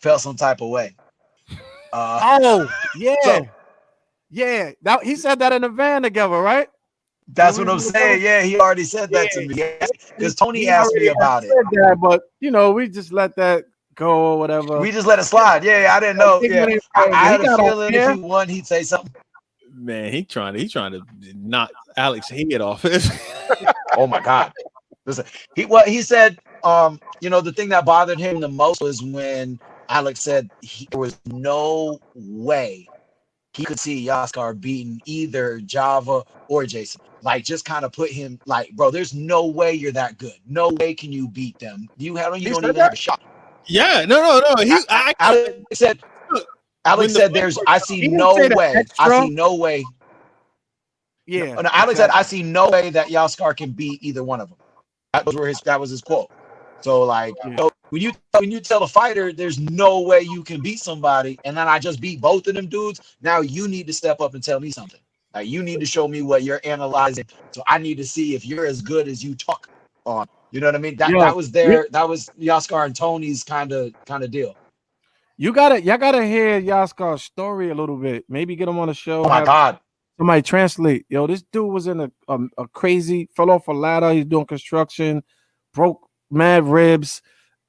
felt some type of way. Yeah, he said that in the van together, right? That's what I'm saying. Yeah, he already said that to me. Because Tony asked me about it. That, but we just let that go or whatever. We just let it slide. Yeah, I didn't know. Yeah, I had a feeling if he won, he'd say something. Man, he trying to knock Alex's head off. Oh my God! Listen, he said The thing that bothered him the most was when Alex said there was no way he could see Yaskar beating either Java or Jason. Like, just kind of put him like, bro, there's no way you're that good. No way can you beat them. You don't even have a shot. Yeah, no. Alex said, I see no way. I see no way. Yeah. No, Alex said, I see no way that Yaskar can beat either one of them. That was his quote. So like, when you tell a fighter there's no way you can beat somebody, and then I just beat both of them dudes, now you need to step up and tell me something. Like, you need to show me what you're analyzing. So I need to see if you're as good as you talk on. You know what I mean? That was Yaskar and Tony's kind of deal. Y'all gotta hear Yaskar's story a little bit. Maybe get him on the show. Oh my God. Somebody translate. Yo, this dude was in a crazy, fell off a ladder. He's doing construction, broke mad ribs.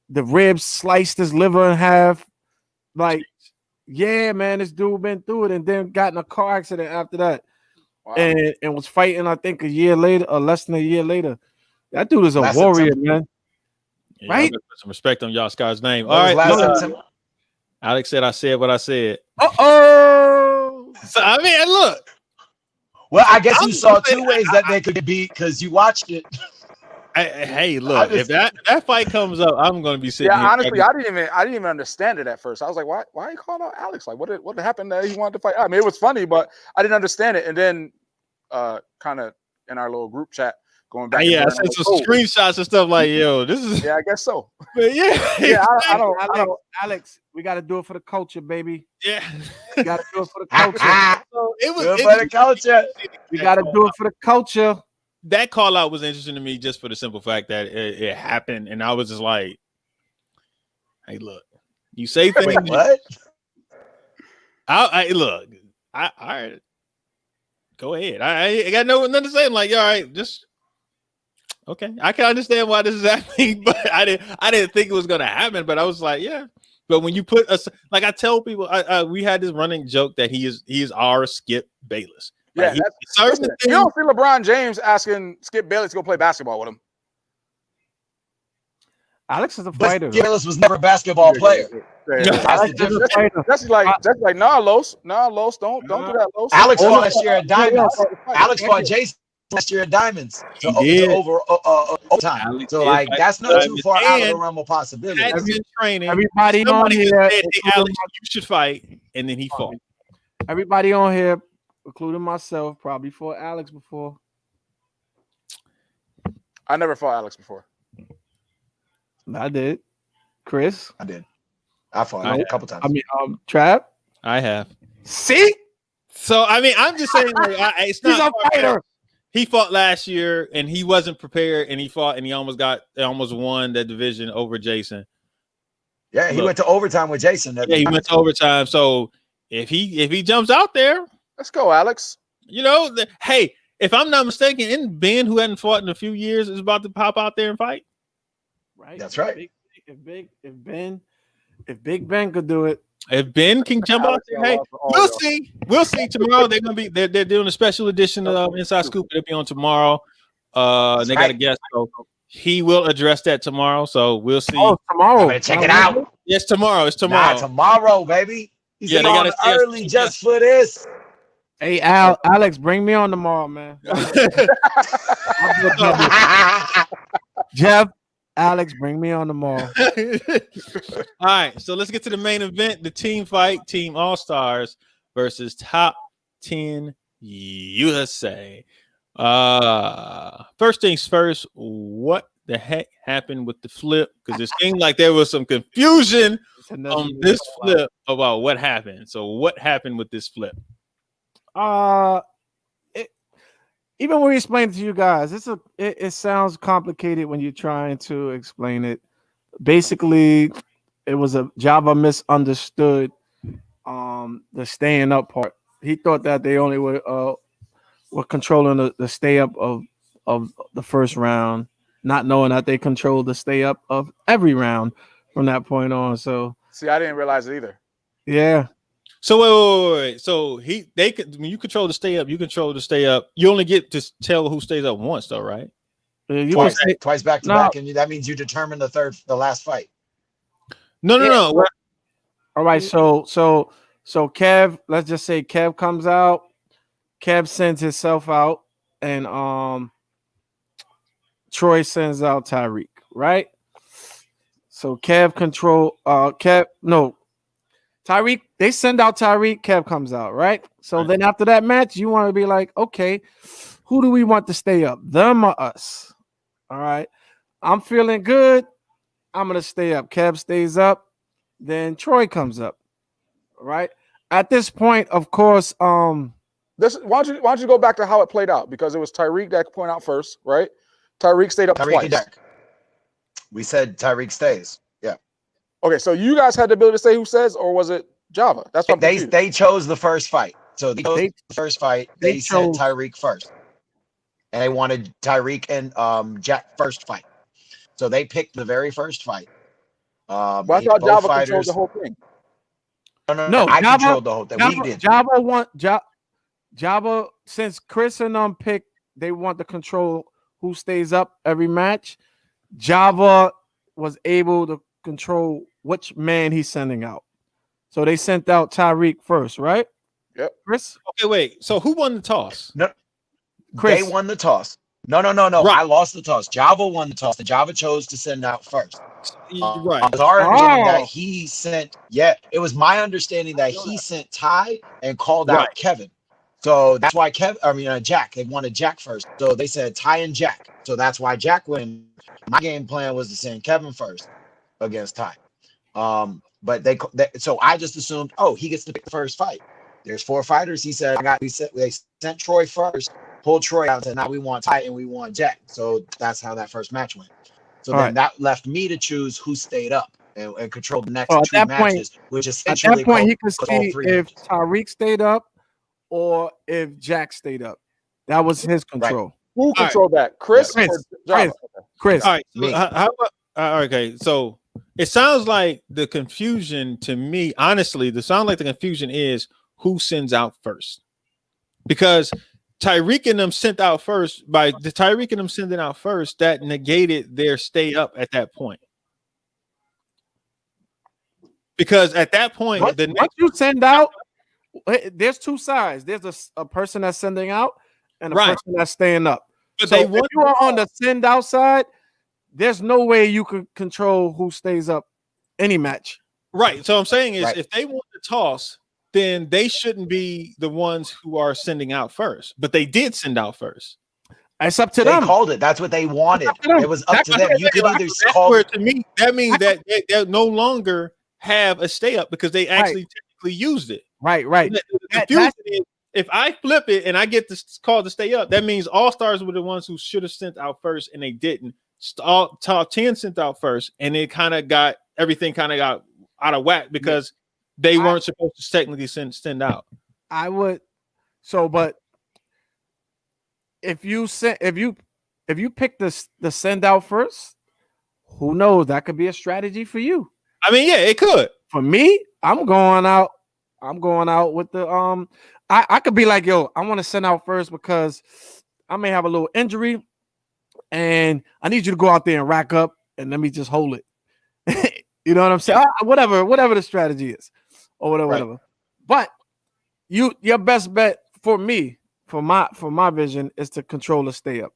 The ribs sliced his liver in half. Like, yeah, man, this dude been through it and then got in a car accident after that. Wow. And was fighting, I think, a year later or less than a year later. That dude is a warrior, man. Yeah, right? Put some respect on Yaskar's name. All right. Alex said I said what I said. Uh-oh. So, I mean, look. Well, I guess you saw two ways that they could beat because you watched it. Hey, look! If that fight comes up, I'm going to be sitting. Yeah, here honestly, I didn't even understand it at first. I was like, why are you calling out Alex? Like, what happened that he wanted to fight? I mean, it was funny, but I didn't understand it. And then, kind of in our little group chat, going back. Yeah, I sent some screenshots and stuff like, yo, this is. Yeah, I guess so. But yeah, I don't. Alex, we got to do it for the culture, baby. Yeah, we got to do it for the culture. So it was for the culture. We got to do it for the culture. That call out was interesting to me just for the simple fact that it happened, and I was just like, "Hey, look, you say things." Wait, what? I look. All right, go ahead. I got nothing to say. I'm like, all right, just okay. I can understand why this is happening, but I didn't think it was gonna happen. But I was like, yeah. But when you put us, like I tell people, we had this running joke that he is our Skip Bayless. Yeah, you don't see LeBron James asking Skip Bayless to go play basketball with him. Alex is a fighter. Skip Bayless was never a basketball player. That's like nah, Los, don't do that, Los. Alex fought last year at Diamonds. Alex fought Jason last year at Diamonds. So over time. So like that's not too far out of the realm of possibility. Everybody on here, said, hey, Alex, you should fight, and then he fought. Everybody on here, including myself, probably fought Alex before. I never fought Alex before. I did. Chris? I did. I fought him a couple times. I mean, Trav? I have. See? So, I mean, I'm just saying, like, it's not. He's a fighter. He fought last year, and he wasn't prepared, and he fought, and he almost won that division over Jason. Yeah, he went to overtime with Jason. Yeah, he went to overtime. So, if he jumps out there, let's go, Alex. You know, hey, if I'm not mistaken, isn't Ben, who hadn't fought in a few years, is about to pop out there and fight? Right. That's right. If Big Ben could do it. If Ben can jump out there, hey, we'll see. We'll see tomorrow. They're doing a special edition of Inside Scoop. It'll be on tomorrow. They got a guest, so he will address that tomorrow. So we'll see. Oh, tomorrow. Check it out. Yes, tomorrow. It's tomorrow. Tomorrow, baby. He's they got early just for this. Hey, Alex, bring me on tomorrow, man. Jeff, Alex, bring me on tomorrow. All right, so let's get to the main event, the team fight, Team All-Stars versus Top 10 USA. First things first, what the heck happened with the flip? Because it seemed like there was some confusion on this flip about what happened. So what happened with this flip? Even when we explain it to you guys, it sounds complicated when you're trying to explain it. Basically, it was a Java misunderstood the staying up part. He thought that they only were controlling the stay up of the first round, not knowing that they controlled the stay up of every round from that point on. So see, I didn't realize it either. Yeah. So wait. So when you control the stay up, you control the stay up. You only get to tell who stays up once, though, right? You Twice, can say, twice back to no. back, and that means you determine the last fight. No. All right, so Kev, let's just say Kev comes out. Kev sends himself out, and Troy sends out Tyreek, right? So Kev Tyreek, they send out Tyreek, Kev comes out, right? So then after that match, you want to be like, okay, who do we want to stay up? Them or us? All right. I'm feeling good. I'm gonna stay up. Kev stays up, then Troy comes up. Right. At this point, of course, why don't you go back to how it played out? Because it was Tyreek that point out first, right? Tyreek stayed up Tyreek twice. and Jack. We said Tyreek stays. Yeah. Okay, so you guys had the ability to say who says, or was it Java? That's what I'm confused. They chose the first fight. So they chose the first fight. They said Tyreek first. And they wanted Tyreek and Jack first fight. So they picked the very first fight. I thought Java controlled the whole thing. No, I controlled the whole thing. We did. Java, since Chris and picked, they want to control who stays up every match. Java was able to control which man he's sending out. So they sent out Tyreek first, right? Yep. Chris? Okay, wait. So who won the toss? No, Chris. They won the toss. No. Right. I lost the toss. Java won the toss. And Java chose to send out first. Right. It was our understanding that he sent. Yeah, it was my understanding that he sent Ty and called out Kevin. So that's why Jack. They wanted Jack first. So they said Ty and Jack. So that's why Jack went. My game plan was to send Kevin first against Ty. But so I just assumed, he gets to pick the first fight. There's 4 fighters. He said, they sent Troy first, pulled Troy out, and said, now we want Ty and we want Jack. So that's how that first match went. So then that left me to choose who stayed up and controlled the next 2 matches, which essentially at that point he could see if matches. Tyreek stayed up or if Jack stayed up. That was his control. Right. Who controlled that? Chris? Chris. All right. So how about, okay. So it sounds like the confusion to me, honestly, the confusion is who sends out first. Because Tyreek and them sent out first. By the Tyreek and them sending out first, that negated their stay up at that point. Because at that point, once you send out, there's 2 sides. There's a person that's sending out and a person that's staying up. But so if you are on the send out side, there's no way you can control who stays up any match. Right. So I'm saying is if they want to toss, then they shouldn't be the ones who are sending out first. But they did send out first. It's up to them. They called it. That's what they wanted. It was up to them. You could either call it. To me, that means that they no longer have a stay up because they actually technically used it. Right. The confusion is if I flip it and I get this call to stay up, that means all stars were the ones who should have sent out first and they didn't. All top 10 sent out first, and it kind of got everything out of whack because they weren't supposed to technically send out. I would but if you pick the send out first, who knows? That could be a strategy for you. I mean, yeah, it could. For me, I'm going out with the I could be like, yo, I want to send out first because I may have a little injury and I need you to go out there and rack up and let me just hold it. You know what I'm saying? Whatever the strategy is, or whatever. But your best bet for me, for my vision, is to control the stay up.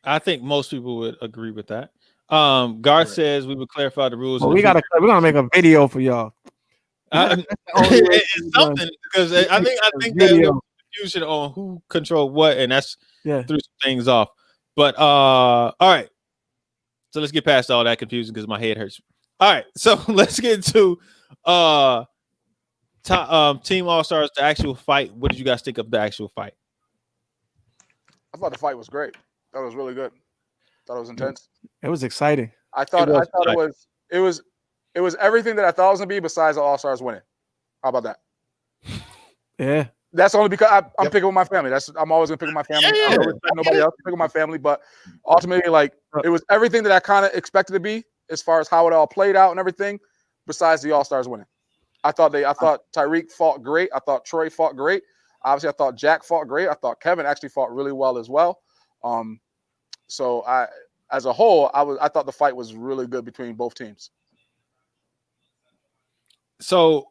I think most people would agree with that. Garth says we would clarify the rules. Well, we're gonna make a video for y'all. It's something because I think that there was confusion on who controlled what, and that's threw some things off. But all right, so let's get past all that confusion because my head hurts. All right, so let's get to Team All Stars, the actual fight. What did you guys think of the actual fight? I thought the fight was great. That was really good. Thought it was intense. It was exciting. I thought it was everything that I thought it was gonna be besides the All Stars winning. How about that? Yeah. That's only because I'm picking with my family. I'm always gonna pick with my family. I don't respect nobody else. Pick with my family, but ultimately, it was everything that I kind of expected to be as far as how it all played out and everything. Besides the All Stars winning, I thought Tyreek fought great. I thought Troy fought great. Obviously, I thought Jack fought great. I thought Kevin actually fought really well as well. So as a whole, I thought the fight was really good between both teams. So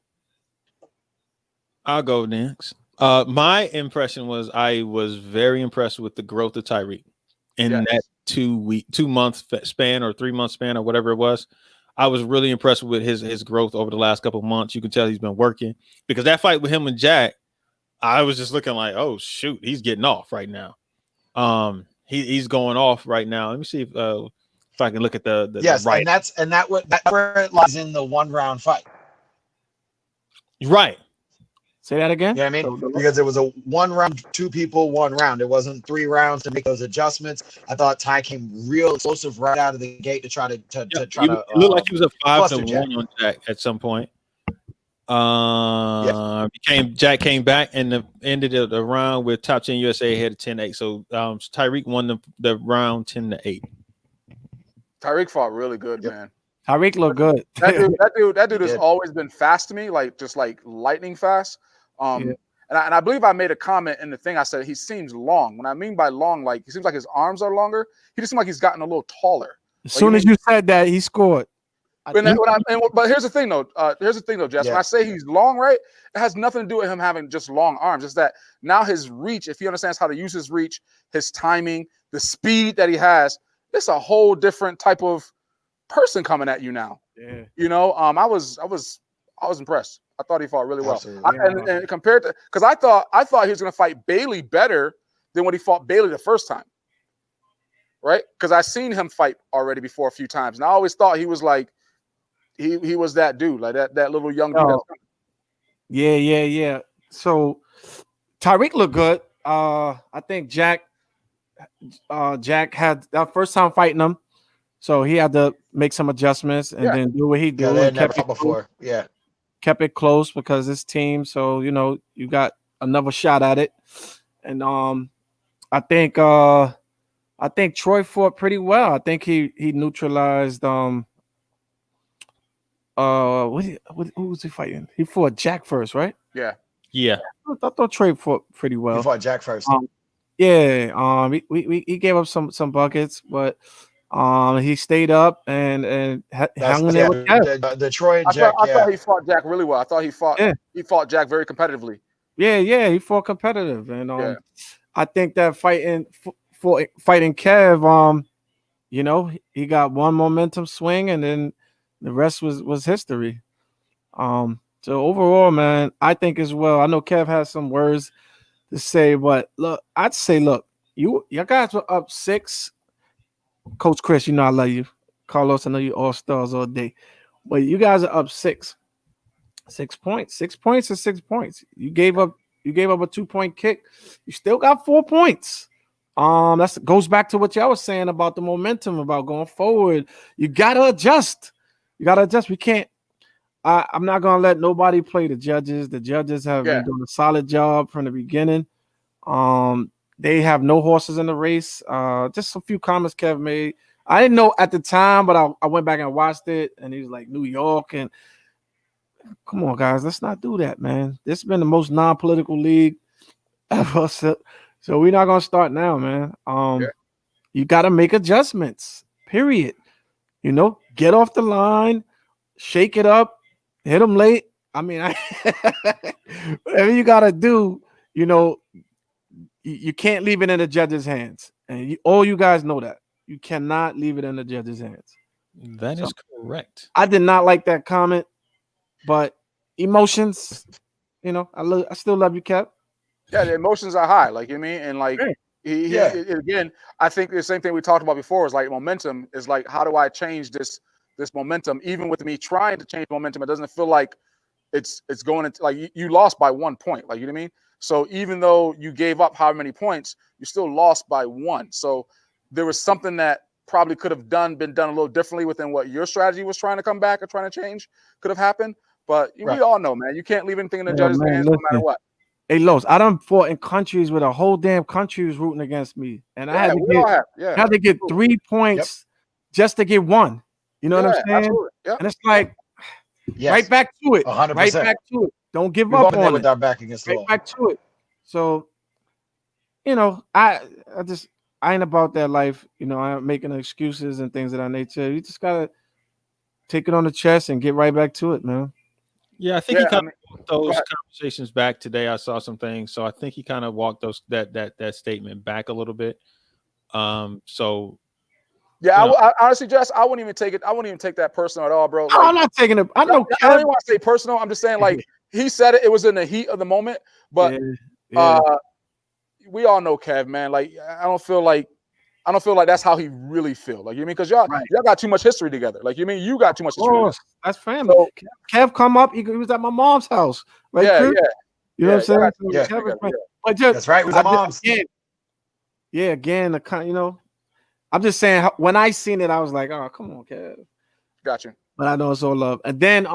I'll go next. My impression was I was very impressed with the growth of Tyreek in that 2 month span or 3 month span or whatever it was. I was really impressed with his growth over the last couple of months. You can tell he's been working, because that fight with him and Jack, I was just looking like, oh shoot, he's getting off right now. He's going off right now. Let me see if I can look at the yes, right. and that's where it lies in the 1 round fight. Right. Say that again. You know what I mean? Because it was a 1 round, 2 people, 1 round. It wasn't 3 rounds to make those adjustments. I thought Ty came real explosive right out of the gate to try to It looked like he was a 5-1 on Jack at some point. Jack came back and ended the round with Top 10 USA had 10-8. So Tyreek won the round 10-8. Tyreek fought really good, man. Tyreek looked good. That dude has always been fast to me, like just like lightning fast. And I believe I made a comment in the thing. I said he seems long. When I mean by long, like he seems like his arms are longer. He just seems like he's gotten a little taller. As soon as you said that, he scored. But here's the thing, though. Jess. Yeah. When I say he's long, right, it has nothing to do with him having just long arms. It's that now his reach, if he understands how to use his reach, his timing, the speed that he has, it's a whole different type of person coming at you now. Yeah. You know, I was impressed. I thought he fought really well. And compared to, because I thought he was going to fight Bailey better than when he fought Bailey the first time, right? Because I seen him fight already before a few times, and I always thought he was like he was that dude, like that little young dude. Yeah. So Tyreek looked good. I think Jack had that first time fighting him, so he had to make some adjustments and then do what he did. Yeah, they had never fought before. Yeah. Kept it close because it's team, so you know you got another shot at it. And I think Troy fought pretty well. I think he neutralized who was he fighting? He fought Jack first, right? Yeah. I thought Troy fought pretty well. He fought Jack first. He gave up some buckets, but he stayed up and hung in there with Kev. The Troy and Jack. I thought he fought Jack really well. I thought he fought Jack very competitively. Yeah, he fought competitive, and I think that fighting Kev, you know, he got one momentum swing, and then the rest was history. So overall, man, I think as well. I know Kev has some words to say, but look, I'd say, your guys were up 6. Coach Chris, you know I love you. Carlos, I know you all stars all day, but you guys are up 6. 6 points. 6 points is 6 points. You gave up a 2-point kick. You still got 4 points. That goes back to what y'all was saying about the momentum, about going forward. You gotta adjust. We can't. I'm not gonna let nobody play the judges. The judges have been doing a solid job from the beginning. They have no horses in the race. Just a few comments Kev made. I didn't know at the time, but I went back and watched it, and he was like New York. And come on, guys, let's not do that, man. This has been the most non-political league ever. So we're not gonna start now, man. You got to make adjustments. Period. You know, get off the line, shake it up, hit them late. I mean, whatever you got to do, you know. You can't leave it in the judge's hands, and all you guys know that you cannot leave it in the judge's hands. That is correct. I did not like that comment, but emotions, you know, I still love you, Kev. Yeah, the emotions are high, like you mean, and like again, I think the same thing we talked about before is like momentum is like, how do I change this momentum? Even with me trying to change momentum, it doesn't feel like it's going into like you lost by 1 point, like you know what I mean. So even though you gave up how many points, you still lost by 1. So there was something that probably could have been done a little differently within what your strategy was trying to come back or trying to change could have happened. But we all know, man, you can't leave anything in the judge's hands no matter what. Hey, Los, I done fought in countries where the whole damn country was rooting against me. And I had to get 3 points just to get 1. You know what I'm saying? Absolutely. Yep. And it's like, right back to it. 100%. Right back to it. Don't give up on it. With our back against the wall. Right back to it. So, you know, I just I ain't about that life. You know, I'm making excuses and things of that nature. You just gotta take it on the chest and get right back to it, man. Yeah, I think Yeah, he I kind mean, of walked go those ahead. conversations back today. I saw some things, so I think he kind of walked those that statement back a little bit. So Yeah, you know, I honestly, Jess, I wouldn't even take it. I wouldn't even take that personal at all, bro. No, Like, I'm not taking it. I I know don't Kev. even want to say personal. I'm just saying, like, he said it. It was in the heat of the moment. But Yeah, yeah. we all know Kev, man. Like, I don't feel like that's how he really feel. Like, you mean, because y'all Right. got too much history together. Like, you mean, you got too much Of history together. course, that's family. So Kev come up. He was at my mom's house, right? yeah, Chris? yeah, You know what I'm y'all saying? got too So much Yeah. history Kev is together. family. Yeah. But just That's right. We I got just- moms. again, the kind. You know, I'm just saying when I seen it, I was like, oh, come on, Kev. Got you. But I know it's all love. And then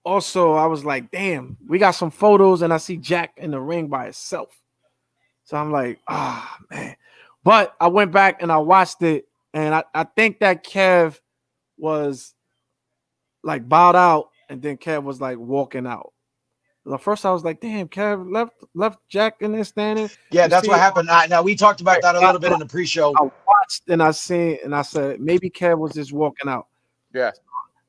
also I was like, damn, we got some photos, and I see Jack in the ring by himself. So I'm like, man. But I went back and I watched it, and I think that Kev was like bowed out, and then Kev was like walking out. The first I was like, damn, Kev left Jack in there standing. Yeah, You that's see, what happened. Now we talked about that a I, little bit in the pre-show. I watched and I seen and I said maybe Kev was just walking out. Yeah.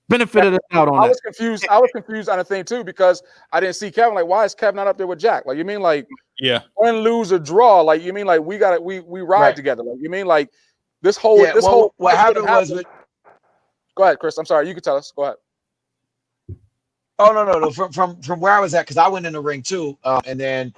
Benefit of the doubt on I that. was confused. I was confused on the thing too because I didn't see Kevin. Like, why is Kev not up there with Jack? Like, you mean like yeah, win, lose, or draw? Like, you mean like we ride Right. together? Like, you mean like this whole Yeah. Well, what happened was with. Go ahead, Chris. I'm sorry. You can tell us. Go ahead. Oh no. From where I was at, because I went in the ring too, and then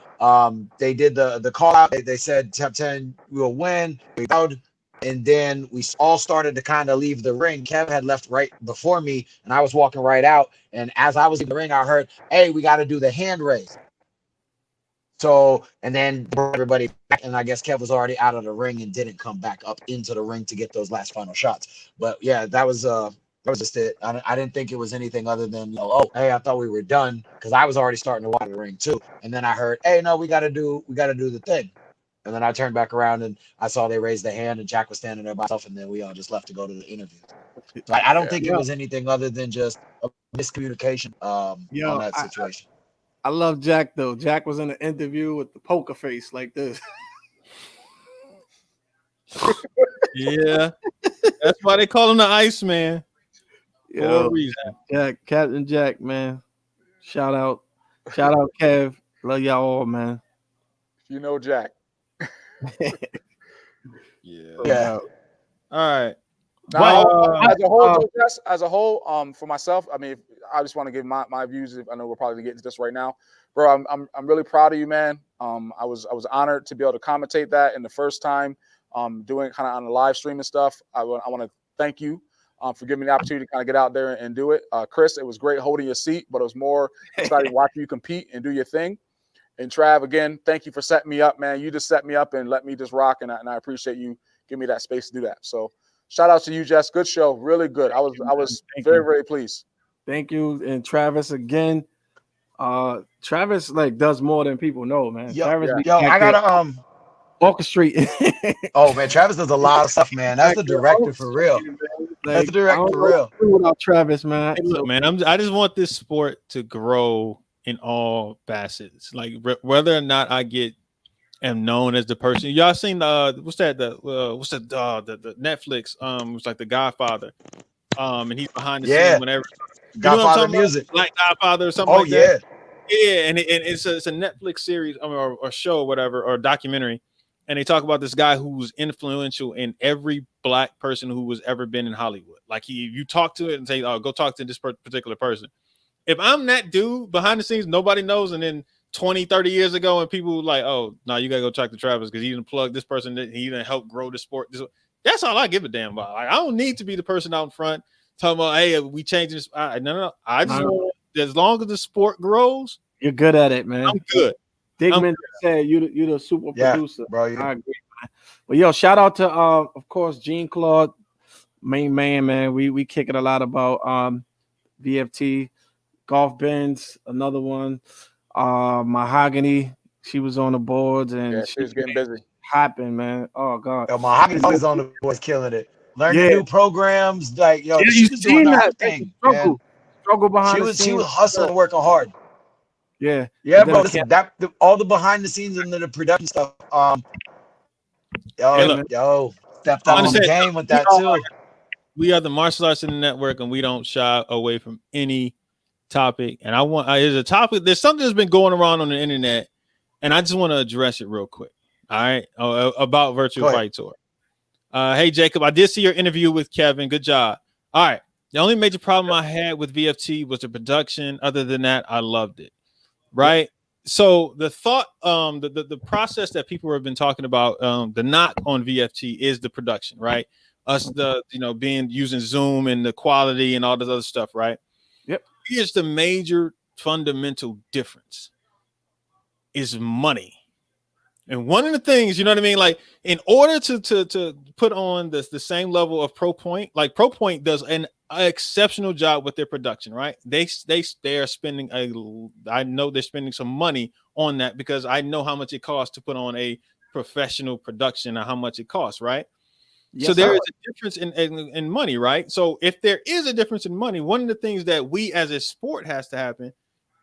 they did the call out. They said top 10 will win. We bowed, and then we all started to kind of leave the ring. Kev had left right before me, and I was walking right out. And as I was in the ring, I heard, "Hey, we got to do the hand raise." So, and then brought everybody back, and I guess Kev was already out of the ring and didn't come back up into the ring to get those last final shots. But yeah, that was just it. I didn't think it was anything other than, oh, hey, I thought we were done, because I was already starting to walk the ring too. And then I heard, hey, no, we gotta do the thing. And then I turned back around and I saw they raised their hand and Jack was standing there by himself, and then we all just left to go to the interview. So I don't think it was anything other than just a miscommunication on that situation. I love Jack though. Jack was in an interview with the poker face like this. yeah. That's why they call him the Iceman for a reason. Jack, Captain Jack, man. Shout out, Kev. Love y'all all, man. You know Jack. Yeah. All right. Now, as a whole, for myself, I mean, I just want to give my views. I know we're probably getting to this right now, bro. I'm really proud of you, man. I was honored to be able to commentate that in the first time, doing it kind of on the live stream and stuff. I want to thank you for giving me the opportunity to kind of get out there and do it. Chris, it was great holding your seat, but it was more exciting watching you compete and do your thing. And Trav, again, thank you for setting me up, man. You just set me up and let me just rock, and I appreciate you giving me that space to do that. So shout out to you, Jess. Good show, really good. I was very pleased. Thank you, and Travis again. Travis like does more than people know, man. Travis, I gotta orchestrate. Oh man, Travis does a lot of stuff, man. That's the director for real. That's the director for real. Without Travis, man. Hey, look, man, I just want this sport to grow in all facets. Like whether or not I am known as the person. Y'all seen what's the Netflix it's like The Godfather. And he's behind the scene whenever Godfather music, like Godfather or something like that. Yeah, and it's a Netflix series or show or whatever, or documentary, and they talk about this guy who's influential in every black person who has ever been in Hollywood. Like you talk to it and say, "Oh, go talk to this particular person." If I'm that dude behind the scenes, nobody knows, and then 20, 30 years ago, and people like, "Oh, no, you gotta go talk to Travis because he didn't plug this person, he didn't help grow the sport." That's all I give a damn about. Like, I don't need to be the person out in front talking about, "Hey, we changing this." No. I just want, as long as the sport grows, you're good at it, man. I'm good. Digman said you're the super producer, bro. I agree, man. Well, yo, shout out to of course Jean Claude, main man. We kicking a lot about VFT, Golf Benz, another one. Mahogany, she was on the boards and she was getting busy. Hopping, man. Oh god. Mahogany's always on the boards, killing it. Learning new programs, like she was doing her thing. Struggle behind the scenes. She was hustling, working hard. Yeah. Yeah, And then bro. I Listen, can't- all the behind the scenes and the production stuff. Hey, look, Stepped I up his understand. game with We that are, too. we are the Martial Arts in the Network, and we don't shy away from any topic. And there's a topic. There's something that's been going around on the internet, and I just want to address it real quick. All right, about Virtual Go ahead. Fight Tour. Hey Jacob, I did see your interview with Kevin. Good job. All right. The only major problem I had with VFT was the production. Other than that, I loved it. Right. Yep. So the thought, the process that people have been talking about, the knock on VFT is the production, right? Us, being using Zoom and the quality and all this other stuff, right? Yep. Here's the major fundamental difference: is money. And one of the things, you know what I mean? Like, in order to put on the same level of Pro Point, like Pro Point does an exceptional job with their production, right? They are spending I know they're spending some money on that because I know how much it costs to put on a professional production and how much it costs, right? Yes, so there is a difference in money, right? So if there is a difference in money, one of the things that we as a sport has to happen,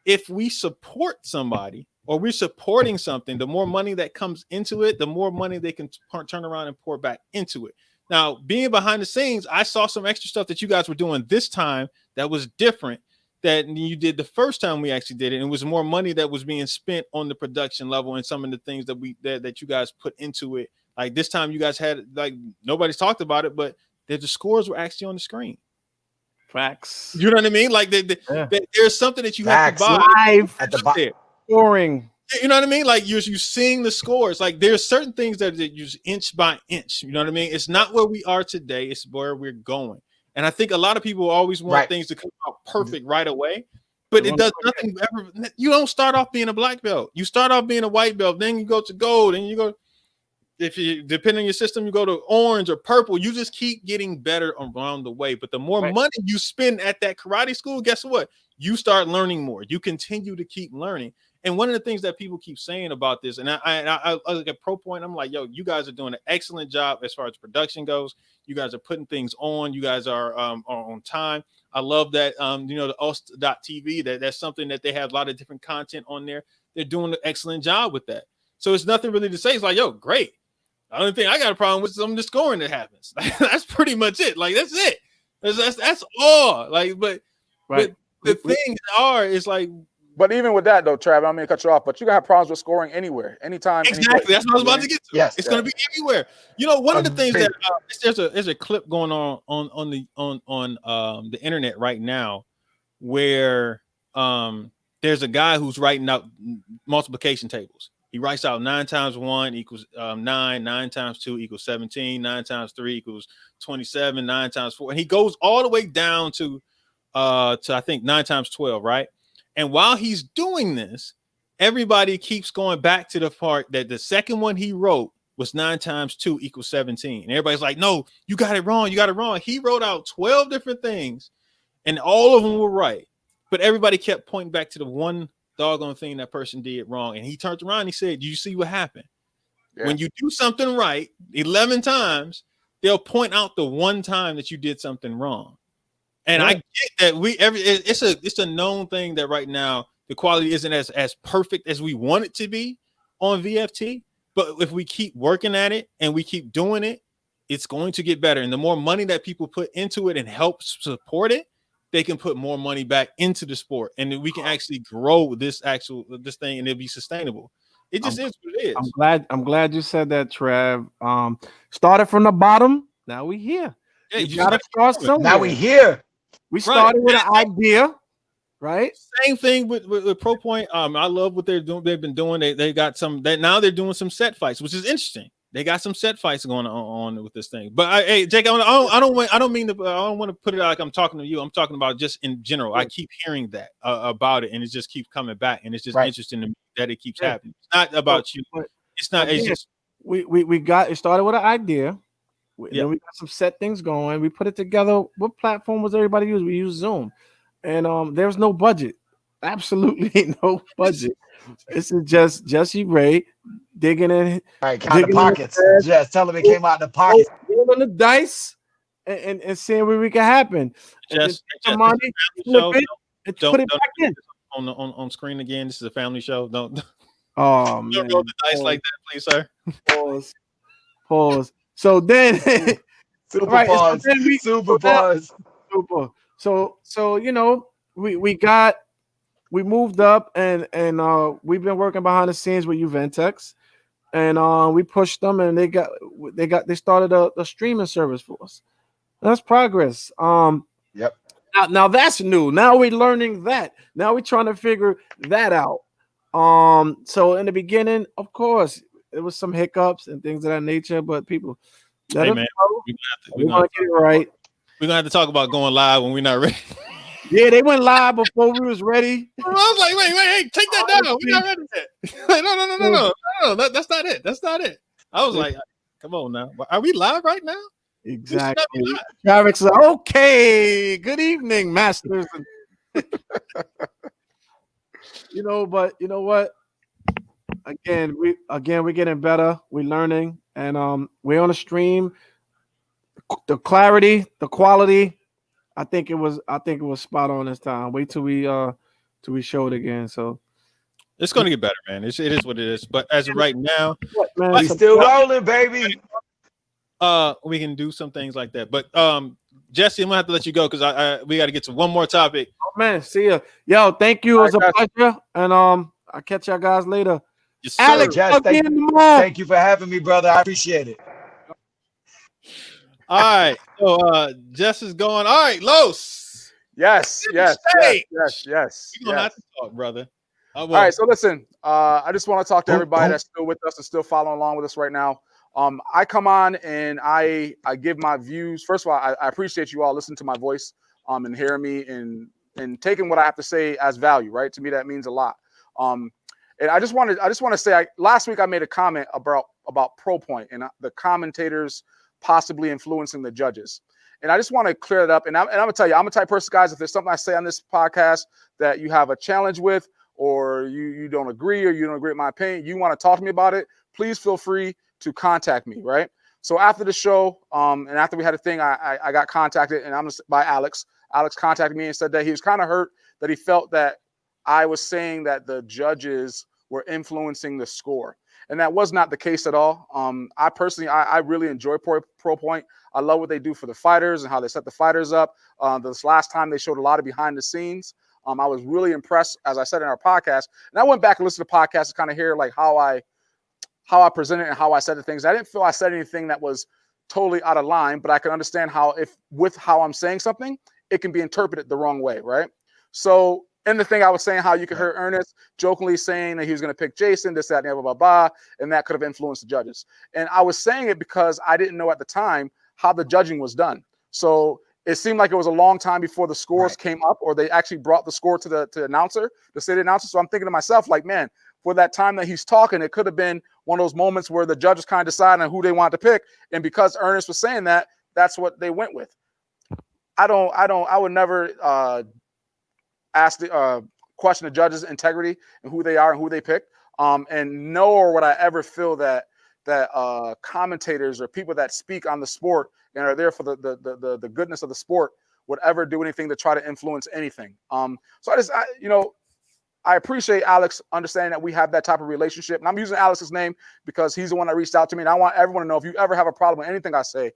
if we support somebody or we're supporting something, the more money that comes into it, the more money they can turn around and pour back into it. Now, being behind the scenes, I saw some extra stuff that you guys were doing this time that was different than you did the first time we actually did it. And it was more money that was being spent on the production level and some of the things that you guys put into it. Like this time you guys had, like, nobody's talked about it, but the scores were actually on the screen. Facts. You know what I mean? Like there's something that you Facts. have to buy live at the bottom. Scoring. You know what I mean? Like you're seeing the scores. Like there's certain things that you inch by inch. You know what I mean? It's not where we are today. It's where we're going. And I think a lot of people always want things to come out perfect right away, but it does nothing ever. You don't start off being a black belt. You start off being a white belt. Then you go to gold, and you go. If you depend on your system, you go to orange or purple. You just keep getting better around the way. But the more money you spend at that karate school, guess what? You start learning more. You continue to keep learning. And one of the things that people keep saying about this, and I look at Pro Point, I'm like, yo, you guys are doing an excellent job as far as production goes. You guys are putting things on. You guys are on time. I love that. The Ust.tv, that's something that they have a lot of different content on there. They're doing an excellent job with that. So it's nothing really to say. It's like, yo, great. The only thing I got a problem with is some of the scoring that happens. That's pretty much it. Like that's it. That's all. Like, but the things is like. But even with that though, Trav, I don't mean to cut you off, but you're gonna have problems with scoring anywhere, anytime. Exactly. That's what I was about to get to. Yes, it's gonna be everywhere. You know, one of the things that there's a clip going on the internet right now where there's a guy who's writing out multiplication tables. He writes out 9 times 1 equals 9, 9 times 2 equals 17, 9 times 3 equals 27, 9 times 4. And he goes all the way down to I think 9 times 12, right? And while he's doing this, everybody keeps going back to the part that the second one he wrote was 9 times 2 equals 17. And everybody's like, no, you got it wrong. You got it wrong. He wrote out 12 different things and all of them were right. But everybody kept pointing back to the one doggone thing that person did wrong. And he turned around and he said, you see what happened? Yeah. When you do something right 11 times, they'll point out the one time that you did something wrong. And I get that it's a known thing that right now the quality isn't as perfect as we want it to be on VFT. But if we keep working at it and we keep doing it, it's going to get better. And the more money that people put into it and help support it, they can put more money back into the sport, and then we can actually grow this thing, and it'll be sustainable. It just is what it is. I'm glad you said that, Trev. Started from the bottom. Now we here. Yeah, you gotta start somewhere. Now we here. We started with an idea, right? Same thing with Pro Point. I love what they're doing. They've been doing. They got some. Now they're doing some set fights, which is interesting. They got some set fights going on with this thing. But hey, Jake, I don't want to put it out like I'm talking to you. I'm talking about just in general. I keep hearing that about it, and it just keeps coming back, and it's just interesting to me that it keeps happening. It's not about you. It's not. It's just we got it started with an idea. Then we got some set things going. We put it together. What platform was everybody use? We use Zoom, and there was no budget. Absolutely no budget. This is just Jesse Ray digging in. All right, count the pockets. Just tell him it came out the pockets. Rolling the dice and seeing where we can happen. Just the money, flip it, and put it back in. on screen again. This is a family show. Don't Oh man, don't roll the dice like that, please, sir. Pause. So then, Super right? So pause. then Super pause. super. So you know, we moved up and we've been working behind the scenes with Juventus, and we pushed them, and they started a streaming service for us. That's progress. Yep. Now that's new. Now we're learning that. Now we're trying to figure that out. So in the beginning, of course, it was some hiccups and things of that nature, but people let Hey us man, know. we're We're gonna get it right. We're gonna have to talk about going live when we're not ready. Yeah, they went live before we was ready. I was like, wait, hey, take that down. We're not ready yet. Like, no. That's not it. That's not it. I was like, come on now. Are we live right now? Exactly. Travis said, okay, good evening, masters. You know, but you know what? Again, we're getting better. We're learning, and we're on a stream. The clarity, the quality, I think it was spot on this time. Wait till we show it again. So it's going to get better, man. It is what it is. But as of right now, man, We still rolling, baby. we can do some things like that. But Jesse, I'm gonna have to let you go because we got to get to one more topic. Oh man, see ya. Yo, thank you. It was a pleasure, and I'll catch y'all guys later. Yes, sir. Alex, Jess, thank you for having me, brother. I appreciate it. All right, so Jess is going. All right, Los. Yes. You're gonna Yes. have to talk, brother. All right, so listen, I just want to talk to everybody that's still with us and still following along with us right now. I come on and I give my views. First of all, I appreciate you all listening to my voice and hearing me and taking what I have to say as value, right? To me, that means a lot. And I just want to say, last week I made a comment about Pro Point and the commentators possibly influencing the judges. And I just want to clear it up. And I'm going to tell you, I'm a type of person, guys, if there's something I say on this podcast that you have a challenge with, or you don't agree, or you don't agree with my opinion, you want to talk to me about it, please feel free to contact me, right? So after the show, and after we had a thing, I got contacted and by Alex. Alex contacted me and said that he was kind of hurt that he felt that I was saying that the judges were influencing the score. And that was not the case at all. I personally, I really enjoy Pro Point. I love what they do for the fighters and how they set the fighters up. This last time they showed a lot of behind the scenes. I was really impressed, as I said in our podcast. And I went back and listened to the podcast to kind of hear like how I presented and how I said the things. I didn't feel I said anything that was totally out of line, but I can understand how with how I'm saying something, it can be interpreted the wrong way, right? So in the thing I was saying how you could hear Ernest jokingly saying that he was going to pick Jason, this, that, and blah, blah, blah, and that could have influenced the judges. And I was saying it because I didn't know at the time how the judging was done. So it seemed like it was a long time before the scores came up, or they actually brought the score to the announcer, the city announcer. So I'm thinking to myself, like, man, for that time that he's talking, it could have been one of those moments where the judges kind of decided on who they wanted to pick. And because Ernest was saying that, that's what they went with. I would never ask the question the judges' integrity and who they are and who they pick. And nor would I ever feel that commentators or people that speak on the sport and are there for the goodness of the sport would ever do anything to try to influence anything. So I appreciate Alex understanding that we have that type of relationship. And I'm using Alex's name because he's the one that reached out to me. And I want everyone to know, if you ever have a problem with anything I say,